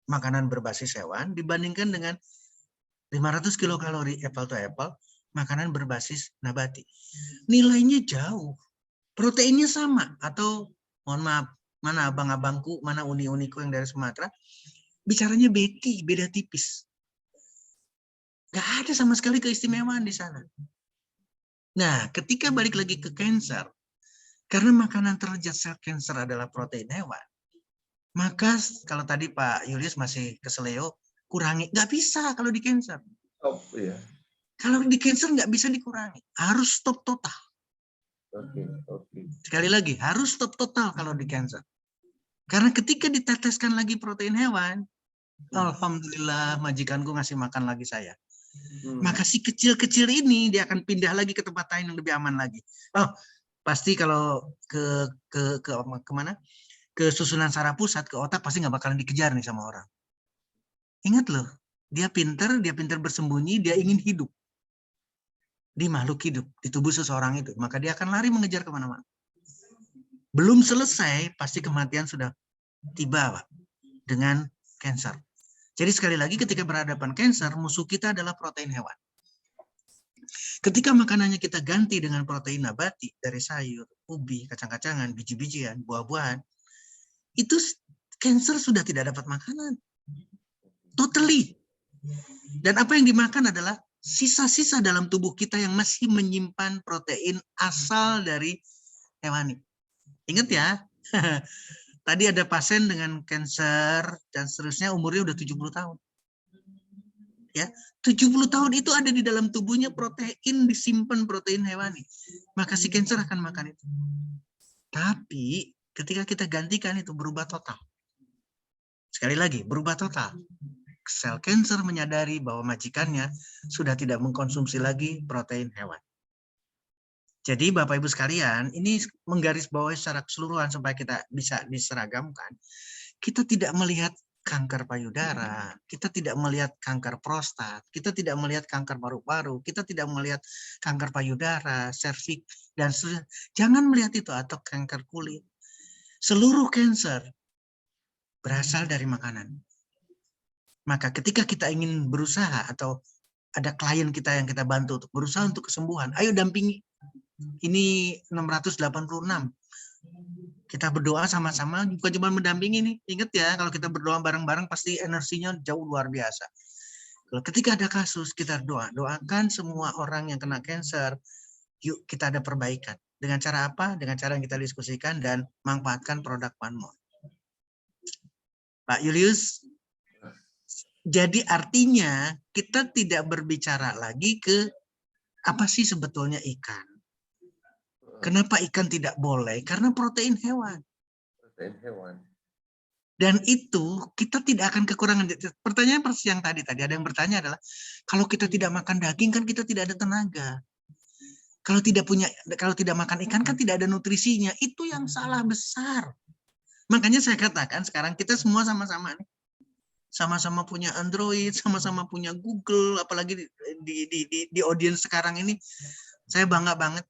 makanan berbasis hewan dibandingkan dengan 500 kilokalori apple to apple makanan berbasis nabati. Nilainya jauh. Proteinnya sama atau mohon maaf, mana abang-abangku, mana uni-uniku yang dari Sumatera, bicaranya beda tipis. Gak ada sama sekali keistimewaan di sana. Nah, ketika balik lagi ke kanker, karena makanan terlejat sel kanker adalah protein hewan, maka kalau tadi Pak Julius masih keseleo, kurangi. Nggak bisa kalau di kanker. Oh, iya. Kalau di kanker nggak bisa dikurangi. Harus stop total. Oke. Sekali lagi, harus stop total kalau di kanker. Karena ketika diteteskan lagi protein hewan, alhamdulillah majikanku ngasih makan lagi saya. Maka si kecil-kecil ini dia akan pindah lagi ke tempat lain yang lebih aman lagi. Oh, pasti kalau kemana? Ke susunan saraf pusat, ke otak pasti nggak bakalan dikejar nih sama orang. Ingat loh, dia pintar bersembunyi, dia ingin hidup. Di makhluk hidup, di tubuh seseorang itu. Maka dia akan lari mengejar kemana-mana. Belum selesai, pasti kematian sudah tiba, Pak, dengan kanker. Jadi sekali lagi ketika berhadapan kanker, musuh kita adalah protein hewan. Ketika makanannya kita ganti dengan protein nabati dari sayur, ubi, kacang-kacangan, biji-bijian, buah-buahan, itu Cancer sudah tidak dapat makanan. Totally. Dan apa yang dimakan adalah sisa-sisa dalam tubuh kita yang masih menyimpan protein asal dari hewani. Ingat ya, tadi ada pasien dengan kanker dan seterusnya umurnya udah 70 tahun. Ya, 70 tahun itu ada di dalam tubuhnya protein, disimpan protein hewani. Maka si kanker akan makan itu. Tapi ketika kita gantikan itu berubah total. Sekali lagi, berubah total. Sel kanker menyadari bahwa majikannya sudah tidak mengkonsumsi lagi protein hewan. Jadi Bapak Ibu sekalian, ini menggarisbawahi secara keseluruhan supaya kita bisa diseragamkan. Kita tidak melihat kanker payudara, kita tidak melihat kanker prostat, kita tidak melihat kanker paru-paru, kita tidak melihat kanker payudara, serviks, dan seterusnya. Jangan melihat itu, atau kanker kulit. Seluruh kanker berasal dari makanan. Maka ketika kita ingin berusaha atau ada klien kita yang kita bantu untuk berusaha untuk kesembuhan, ayo dampingi. Ini 686. Kita berdoa sama-sama, bukan cuma mendampingi nih. Ingat ya, kalau kita berdoa bareng-bareng pasti energinya jauh luar biasa. Kalau ketika ada kasus, kita doakan semua orang yang kena kanker, yuk kita ada perbaikan. Dengan cara apa? Dengan cara yang kita diskusikan dan manfaatkan produk OneMore. Pak Julius, jadi artinya kita tidak berbicara lagi ke apa sih sebetulnya ikan. Kenapa ikan tidak boleh? Karena protein hewan. Protein hewan. Dan itu kita tidak akan kekurangan. Pertanyaan persis yang tadi ada yang bertanya adalah, kalau kita tidak makan daging kan kita tidak ada tenaga. Kalau tidak makan ikan kan tidak ada nutrisinya. Itu yang salah besar. Makanya saya katakan sekarang kita semua sama-sama nih. Sama-sama punya Android, sama-sama punya Google, apalagi di audiens sekarang ini, saya bangga banget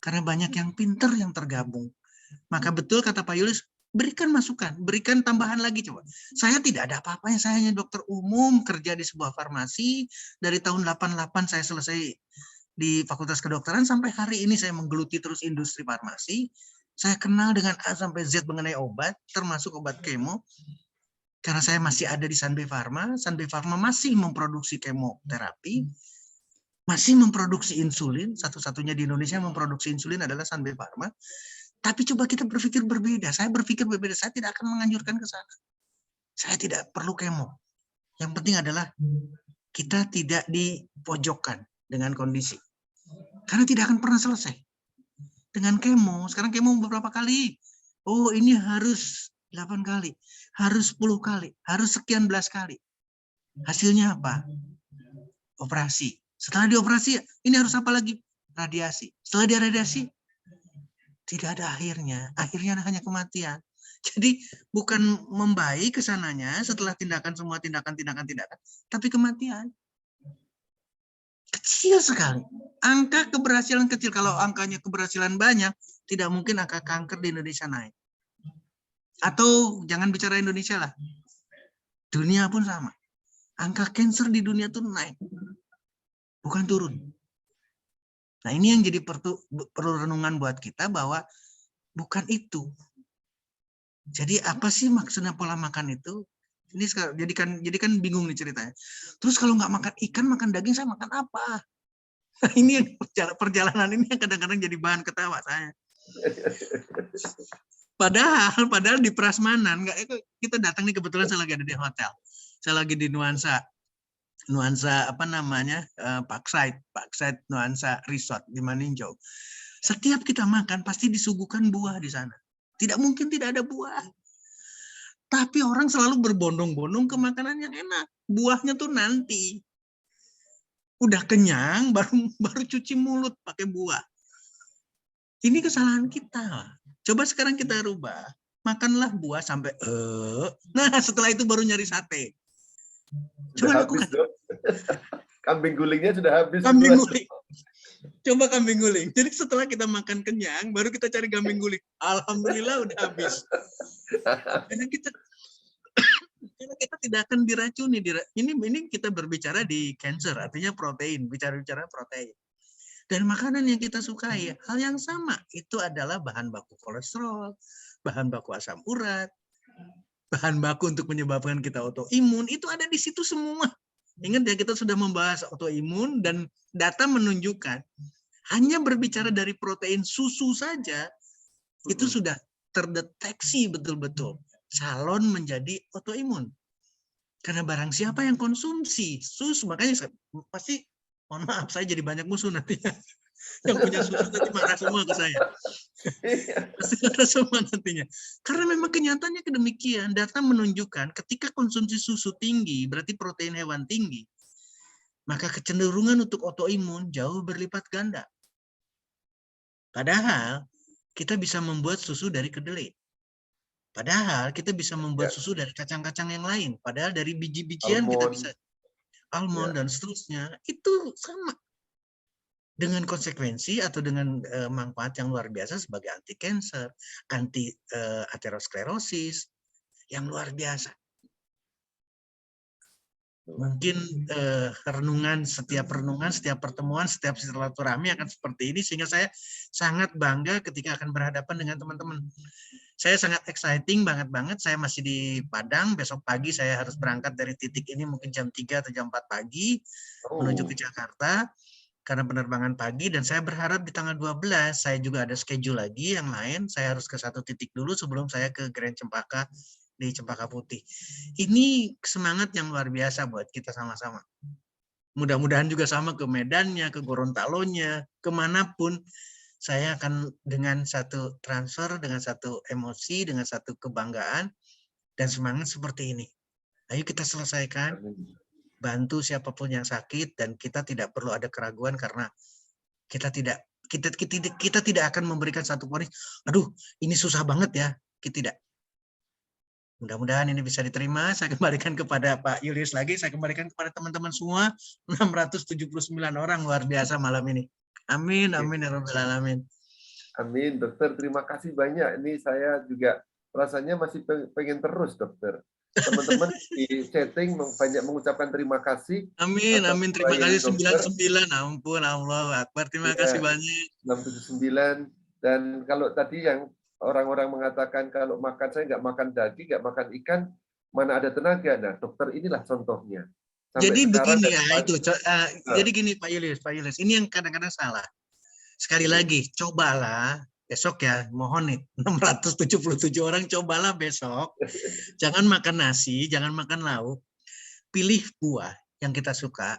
karena banyak yang pinter yang tergabung. Maka betul kata Pak Julius, berikan masukan, berikan tambahan lagi coba. Saya tidak ada apa-apanya, saya hanya dokter umum kerja di sebuah farmasi. Dari tahun 88 saya selesai di Fakultas Kedokteran sampai hari ini saya menggeluti terus industri farmasi. Saya kenal dengan A sampai Z mengenai obat, termasuk obat kemo. Karena saya masih ada di Sanbe Pharma masih memproduksi kemoterapi, masih memproduksi insulin, satu-satunya di Indonesia memproduksi insulin adalah Sanbe Pharma. Tapi coba kita berpikir berbeda, saya berpikir berbeda, saya tidak akan menganjurkan ke sana. Saya tidak perlu kemo. Yang penting adalah kita tidak dipojokkan dengan kondisi. Karena tidak akan pernah selesai. Dengan kemo, sekarang kemo beberapa kali. Oh ini harus 8 kali, harus 10 kali, harus sekian belas kali. Hasilnya apa? Operasi. Setelah dioperasi, ini harus apa lagi? Radiasi. Setelah diradiasi, tidak ada akhirnya. Akhirnya hanya kematian. Jadi bukan membaik kesananya setelah semua tindakan, tapi kematian. Kecil sekali. Angka keberhasilan kecil. Kalau angkanya keberhasilan banyak, tidak mungkin angka kanker di Indonesia naik. Atau jangan bicara Indonesia lah. Dunia pun sama. Angka kanker di dunia tuh naik. Bukan turun. Nah ini yang jadi perlu renungan buat kita bahwa bukan itu. Jadi apa sih maksudnya pola makan itu? Ini sekarang jadikan bingung nih ceritanya. Terus kalau nggak makan ikan, makan daging, saya makan apa? Nah, ini yang perjalanan ini yang kadang-kadang jadi bahan ketawa saya. Padahal di Prasmanan, kita datang nih kebetulan saya lagi ada di hotel. Saya lagi di Nuansa apa namanya, Parkside Nuansa Resort di Maninjau. Setiap kita makan pasti disuguhkan buah di sana. Tidak mungkin tidak ada buah. Tapi orang selalu berbondong-bondong ke makanan yang enak. Buahnya tuh nanti. Udah kenyang baru cuci mulut pakai buah. Ini kesalahan kita. Coba sekarang kita rubah. Makanlah buah sampai Nah, setelah itu baru nyari sate. Coba lakukan. Kambing gulingnya sudah habis. Kambing guling. Coba kambing guling. Jadi setelah kita makan kenyang, baru kita cari kambing guling. Alhamdulillah udah habis. Karena kita tidak akan diracuni. Ini kita berbicara di cancer, artinya protein. Bicara protein. Dan makanan yang kita sukai, hal yang sama. Itu adalah bahan baku kolesterol, bahan baku asam urat. bahan baku untuk menyebabkan kita autoimun, itu ada di situ semua. Ingat ya, kita sudah membahas autoimun dan data menunjukkan hanya berbicara dari protein susu saja, itu sudah terdeteksi betul-betul calon menjadi autoimun. Karena barang siapa yang konsumsi susu, makanya pasti, mohon maaf, saya jadi banyak musuh nantinya. Yang punya susu nanti marah semua ke saya. Pasti marah semua nantinya. Karena memang kenyataannya demikian. Data menunjukkan ketika konsumsi susu tinggi, berarti protein hewan tinggi, maka kecenderungan untuk autoimun jauh berlipat ganda. Padahal kita bisa membuat susu dari kedelai. Padahal kita bisa membuat susu dari kacang-kacang yang lain. Padahal dari biji-bijian kita bisa almond dan seterusnya. Itu sama. Dengan konsekuensi atau dengan manfaat yang luar biasa sebagai anti kanker, anti aterosklerosis yang luar biasa. Mungkin setiap renungan, setiap pertemuan, setiap silaturahmi akan seperti ini, sehingga saya sangat bangga ketika akan berhadapan dengan teman-teman. Saya sangat exciting banget. Saya masih di Padang, besok pagi saya harus berangkat dari titik ini mungkin jam 3 atau jam 4 pagi menuju ke Jakarta karena penerbangan pagi, dan saya berharap di tanggal 12 saya juga ada schedule lagi yang lain. Saya harus ke satu titik dulu sebelum saya ke Grand Cempaka di Cempaka Putih. Ini semangat yang luar biasa buat kita sama-sama. Mudah-mudahan juga sama ke Medannya, ke Gorontalonya, kemanapun. Saya akan dengan satu transfer, dengan satu emosi, dengan satu kebanggaan, dan semangat seperti ini. Ayo kita selesaikan, bantu siapapun yang sakit, dan kita tidak perlu ada keraguan karena kita tidak akan memberikan satu vonis, aduh ini susah banget ya, kita tidak. Mudah-mudahan ini bisa diterima. Saya kembalikan kepada Pak Julius lagi, saya kembalikan kepada teman-teman semua, 679 orang luar biasa malam ini. Amin, amin ya rabbal alamin. Amin, dokter. Terima kasih banyak. Ini saya juga rasanya masih pengen terus, dokter. Teman-teman di chatting banyak mengucapkan terima kasih. Amin, amin. Terima kasih 99. Ampun, Allahu Akbar. Terima kasih banyak. 679. Dan kalau tadi yang orang-orang mengatakan kalau makan, saya nggak makan daging, nggak makan ikan, mana ada tenaga. Nah, dokter inilah contohnya. Jadi begini ya, itu. Jadi gini Pak Julius, ini yang kadang-kadang salah. Sekali lagi, cobalah besok ya, mohon nih, 677 orang, cobalah besok. Jangan makan nasi, jangan makan lauk. Pilih buah yang kita suka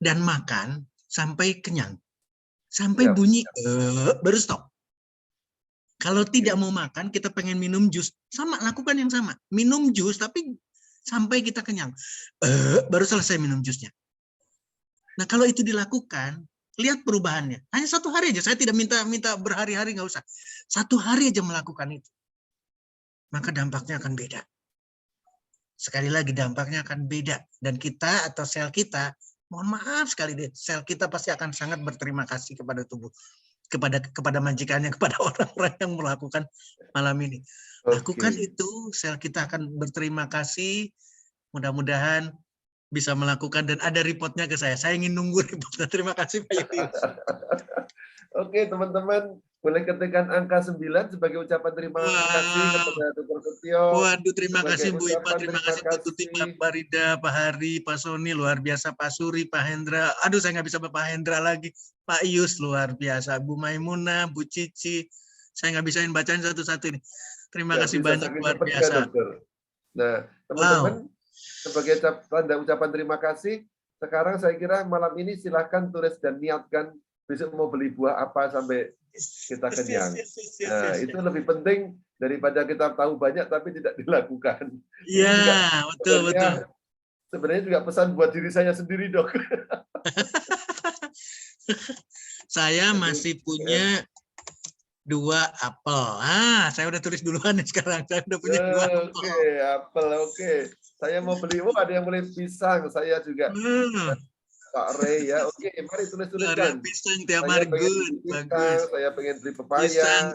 dan makan sampai kenyang. Sampai bunyi, baru stop. Kalau tidak mau makan, kita pengen minum jus, sama, lakukan yang sama. Minum jus, tapi sampai kita kenyang. Baru selesai minum jusnya. Nah, kalau itu dilakukan, lihat perubahannya. Hanya 1 hari aja, saya tidak minta berhari-hari, nggak usah. 1 hari aja melakukan itu. Maka dampaknya akan beda. Sekali lagi, dampaknya akan beda. Dan kita atau sel kita, mohon maaf sekali deh, sel kita pasti akan sangat berterima kasih kepada tubuh. Kepada majikannya, kepada orang-orang yang melakukan malam ini. Lakukan itu, sel kita akan berterima kasih. Mudah-mudahan bisa melakukan dan ada reportnya ke saya. Saya ingin nunggu reportnya. Terima kasih Pak Julius. Oke, teman-teman, boleh ketikkan angka 9 sebagai ucapan terima kasih kepada Dr. Setio. Waduh, terima kasih Bu Ipa, terima kasih Bu Tuti, Pak Rida, Pak Hari, Pak Soni, luar biasa, Pak Suri, Pak Hendra. Aduh, saya nggak bisa Pak Hendra lagi. Pak Ius, luar biasa. Bu Maimunah, Bu Cici. Saya nggak bisain bacain satu-satu ini. Terima kasih banyak, luar biasa. Nah, teman-teman, sebagai tanda ucapan terima kasih, sekarang saya kira malam ini silahkan tulis dan niatkan besok mau beli buah apa sampai kita kenyang. Nah, itu lebih penting daripada kita tahu banyak tapi tidak dilakukan. Iya, betul. Sebenarnya juga pesan buat diri saya sendiri, Dok. Saya masih punya 2 apel. Saya udah tulis duluan nih sekarang. Saya udah punya 2 apel. Oke. Saya mau beli, ada yang boleh pisang. Saya juga. Pak Ray ya. Oke, mari tulis-tuliskan. Pisang tiap hari, bagus. Saya pengen beli pepaya. Pisang,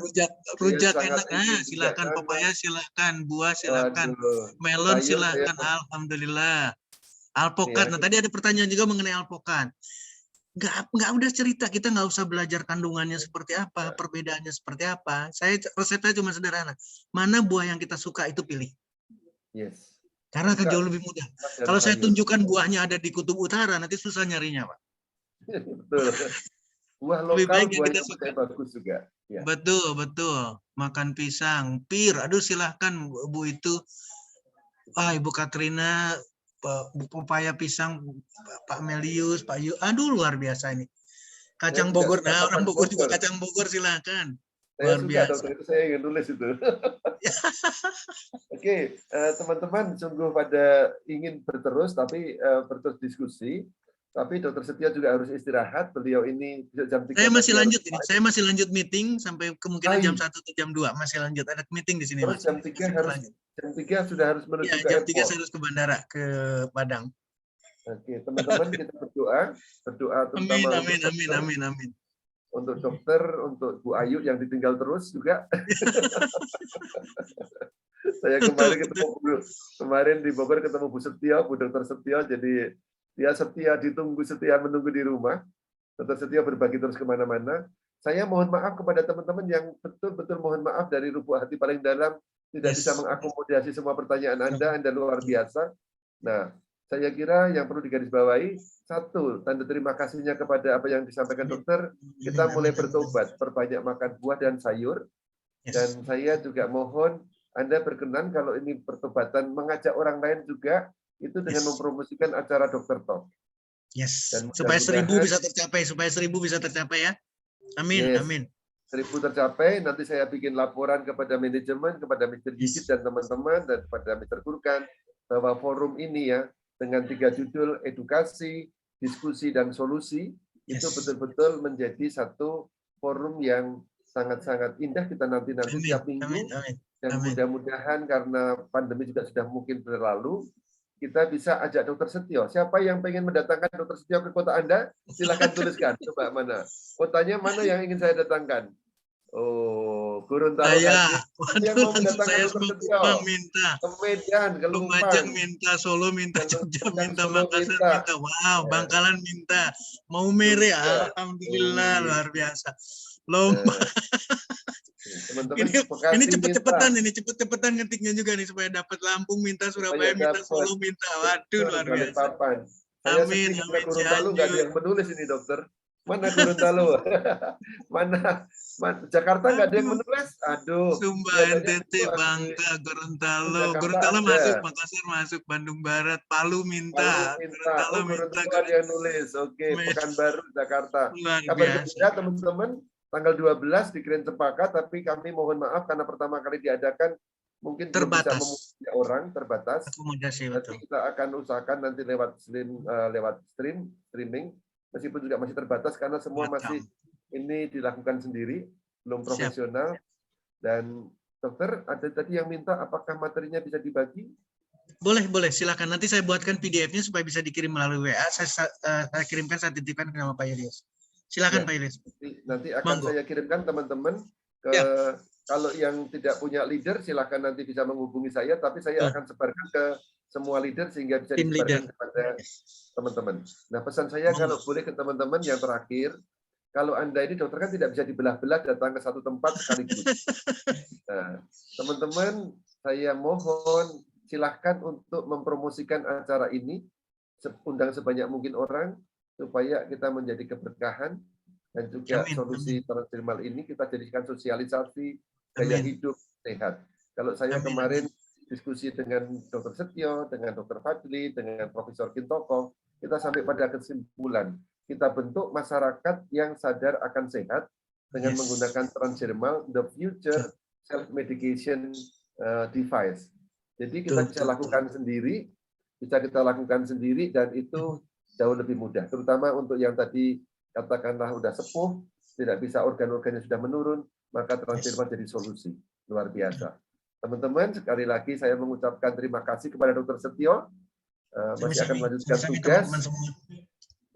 rujak enak. Silakan pepaya, silakan buah, silakan. Melon silakan. Alhamdulillah. Alpukat. Nah, tadi ada pertanyaan juga mengenai alpukat. Nggak udah cerita, kita nggak usah belajar kandungannya seperti apa, perbedaannya seperti apa. Resepnya cuma sederhana. Mana buah yang kita suka itu pilih. Yes. Karena akan jauh lebih mudah. Kalau saya tunjukkan buahnya ada di kutub utara, nanti susah nyarinya, Pak. Betul. Buah Lebih lokal, baik yang buah kita yang suka. bagus juga. Ya. Betul, betul. Makan pisang, pir. Aduh, silahkan Bu itu. Ibu Katrina, Bu Pepaya pisang, Pak Melius, Pak Yu. Aduh, luar biasa ini. Kacang Bogor. Nah, orang Bogor juga kacang Bogor, silahkan. Saya Luar suka biasa. dokter, itu saya ingin nulis itu. Oke, teman-teman sungguh pada ingin berterus, tapi berterus diskusi. Tapi Dokter Setia juga harus istirahat. Beliau ini jam 3. Saya masih lanjut ini. Saya masih lanjut meeting sampai kemungkinan jam 1 atau jam 2. Masih lanjut. Ada meeting di sini. Terus jam 3 sudah harus menuju ya, ke jam airport. 3 saya harus ke bandara, ke Padang. Oke, teman-teman kita berdoa terutama Amin. Untuk dokter, untuk Bu Ayu yang ditinggal terus juga. Saya kemarin di Bogor ketemu Bu Setio, Bu Dokter Setio, jadi dia setia menunggu di rumah. Dokter Setio berbagi terus kemana-mana. Saya mohon maaf kepada teman-teman yang betul-betul mohon maaf dari lubuk hati paling dalam, tidak bisa mengakomodasi semua pertanyaan Anda luar biasa. Nah, saya kira yang perlu digarisbawahi, satu, tanda terima kasihnya kepada apa yang disampaikan dokter, kita mulai bertobat, perbanyak makan buah dan sayur. Dan saya juga mohon Anda berkenan kalau ini pertobatan mengajak orang lain juga, itu dengan mempromosikan acara Dokter Talk. Dan supaya 1000 bisa tercapai ya. Amin. 1000 tercapai, nanti saya bikin laporan kepada manajemen, kepada Mr. Gigit dan teman-teman, dan kepada Mr. Kurkan, bahwa forum ini ya, dengan 3 judul, edukasi, diskusi, dan solusi, itu betul-betul menjadi satu forum yang sangat-sangat indah kita nanti tiap minggu. Dan mudah-mudahan karena pandemi juga sudah mungkin berlalu, kita bisa ajak Dokter Setio. Siapa yang pengen mendatangkan Dokter Setio ke kota Anda? Silakan tuliskan. Coba mana? Kotanya mana yang ingin saya datangkan? Oh, Gorontalo. Yang mau mendatangkan Dokter Setio. Ke Medan, ke Lumajang minta, Solo minta, Jogja minta, Makassar minta. Wow, Bangkalan minta. Mau Mere, alhamdulillah, luar biasa. Lomba. Ini cepet-cepetan ngetiknya juga nih supaya dapat Lampung minta, Surabaya minta, Solo minta. Waduh, luar biasa. Amin. Gorontalo nggak ada yang menulis ini dokter. Mana Gorontalo? mana Jakarta nggak ada yang menulis? Aduh. Sumba, NTT, Bangka, Gorontalo masuk, Makassar masuk, Bandung Barat, Palu minta. Gorontalo ada yang nulis. Oke, Pekanbaru, Jakarta. Kabar gembira teman-teman. Tanggal 12 dikirim Cempaka, tapi kami mohon maaf karena pertama kali diadakan mungkin terbatas. Belum bisa memuasai orang, terbatas. Nanti kita akan usahakan nanti lewat streaming, meskipun juga masih terbatas karena semua masih ini dilakukan sendiri, belum profesional. Dan dokter, ada tadi yang minta apakah materinya bisa dibagi? Boleh, silakan. Nanti saya buatkan PDF-nya supaya bisa dikirim melalui WA. Saya kirimkan, saya titipkan ke nama Pak Yulius. Silakan Pak Ilis. Nanti akan saya kirimkan teman-teman ke kalau yang tidak punya leader silakan nanti bisa menghubungi saya, tapi saya akan sebarkan ke semua leader sehingga bisa disebarkan kepada teman-teman. Nah, pesan saya kalau boleh ke teman-teman yang terakhir, kalau Anda ini dokter kan tidak bisa dibelah-belah datang ke satu tempat sekaligus. Nah, teman-teman, saya mohon silahkan untuk mempromosikan acara ini, undang sebanyak mungkin orang, supaya kita menjadi keberkahan dan juga solusi transdermal ini kita jadikan sosialisasi gaya hidup sehat. Kalau saya kemarin diskusi dengan Dokter Setio, dengan Dokter Fadli, dengan Profesor Kintoko, kita sampai pada kesimpulan kita bentuk masyarakat yang sadar akan sehat dengan menggunakan transdermal, the future self medication device. Jadi kita bisa lakukan sendiri, dan itu jauh lebih mudah, terutama untuk yang tadi katakanlah udah sepuh, tidak bisa organ-organnya sudah menurun, maka transdermal jadi solusi luar biasa. Teman-teman, sekali lagi saya mengucapkan terima kasih kepada Dokter Setio, masih akan melanjutkan tugas.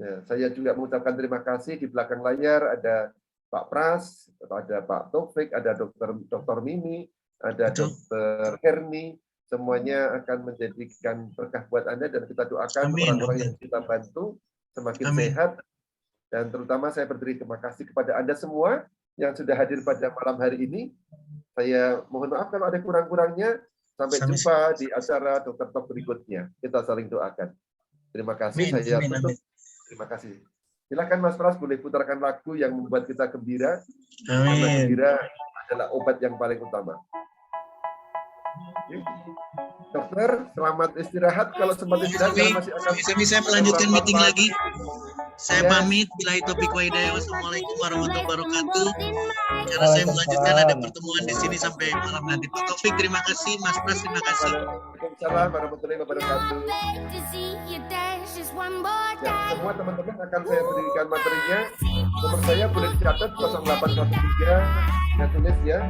Ya, saya juga mengucapkan terima kasih di belakang layar ada Pak Pras, ada Pak Taufik, ada Dokter Mimi, ada Dokter Herni. Semuanya akan menjadikan berkah buat Anda dan kita doakan orang-orang yang kita bantu semakin sehat. Dan terutama saya berterima kasih kepada Anda semua yang sudah hadir pada malam hari ini. Saya mohon maaf kalau ada kurang-kurangnya. Sampai jumpa di acara Dokter Talk berikutnya. Kita saling doakan. Terima kasih. Saya tutup. Terima kasih. Silakan Mas Pras, boleh putarkan lagu yang membuat kita gembira. Karena gembira adalah obat yang paling utama. Dokter, selamat istirahat. Kalau sempat istirahat, masih akan saya melanjutkan meeting lagi. Saya pamit. Bila topik waidaya. Wassalamualaikum warahmatullahi wabarakatuh. Karena saya melanjutkan ada pertemuan di sini sampai malam nanti. Pak Taufik, terima kasih. Mas Pras, terima kasih. Waalaikumsalam warahmatullahi wabarakatuh. Ya, semua teman-teman akan saya berikan materinya. Nomor saya boleh dicatat 0813. Ya, tulis ya.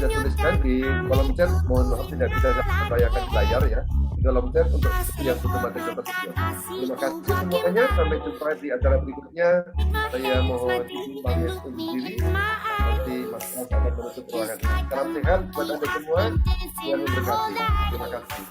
Saya sudah di kolom chat, mohon maaf tidak bisa saya bayangkan di layar ya, di kolom chat untuk yang otomatis tersedia. Terima kasih semuanya, sampai jumpa di acara berikutnya. Saya mohon izin pamit undur diri, nanti Mas Pras akan menutup ruangan. Salam sehat buat Anda semua, yang berkati. Terima kasih.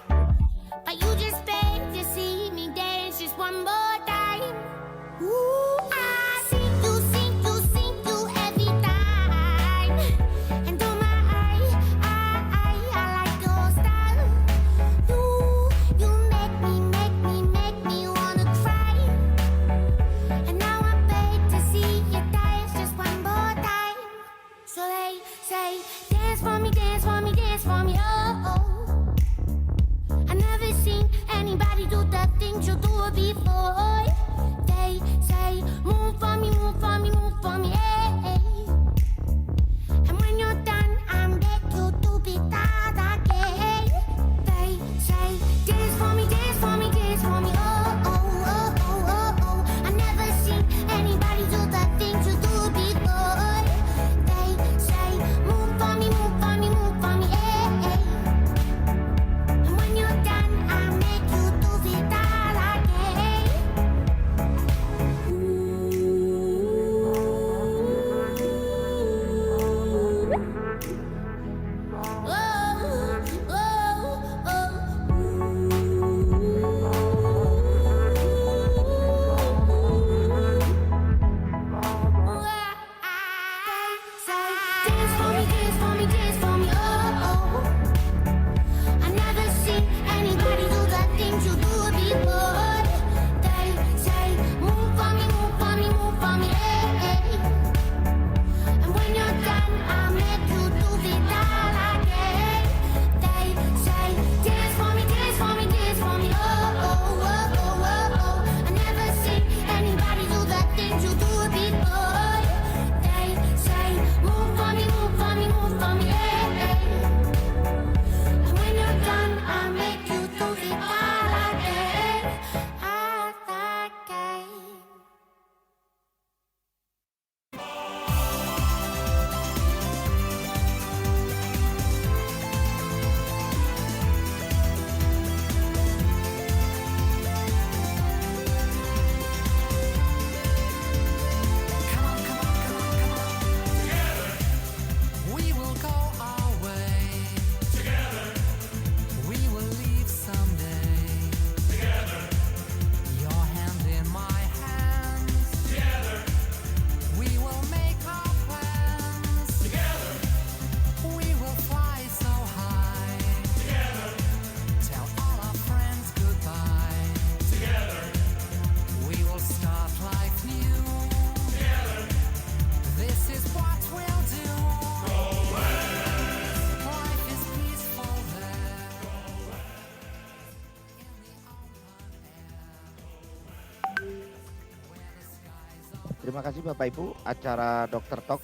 Terima kasih Bapak Ibu, acara Dokter Talk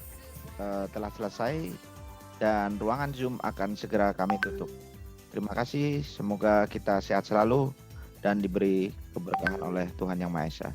telah selesai dan ruangan Zoom akan segera kami tutup. Terima kasih, semoga kita sehat selalu dan diberi keberkahan oleh Tuhan Yang Maha Esa.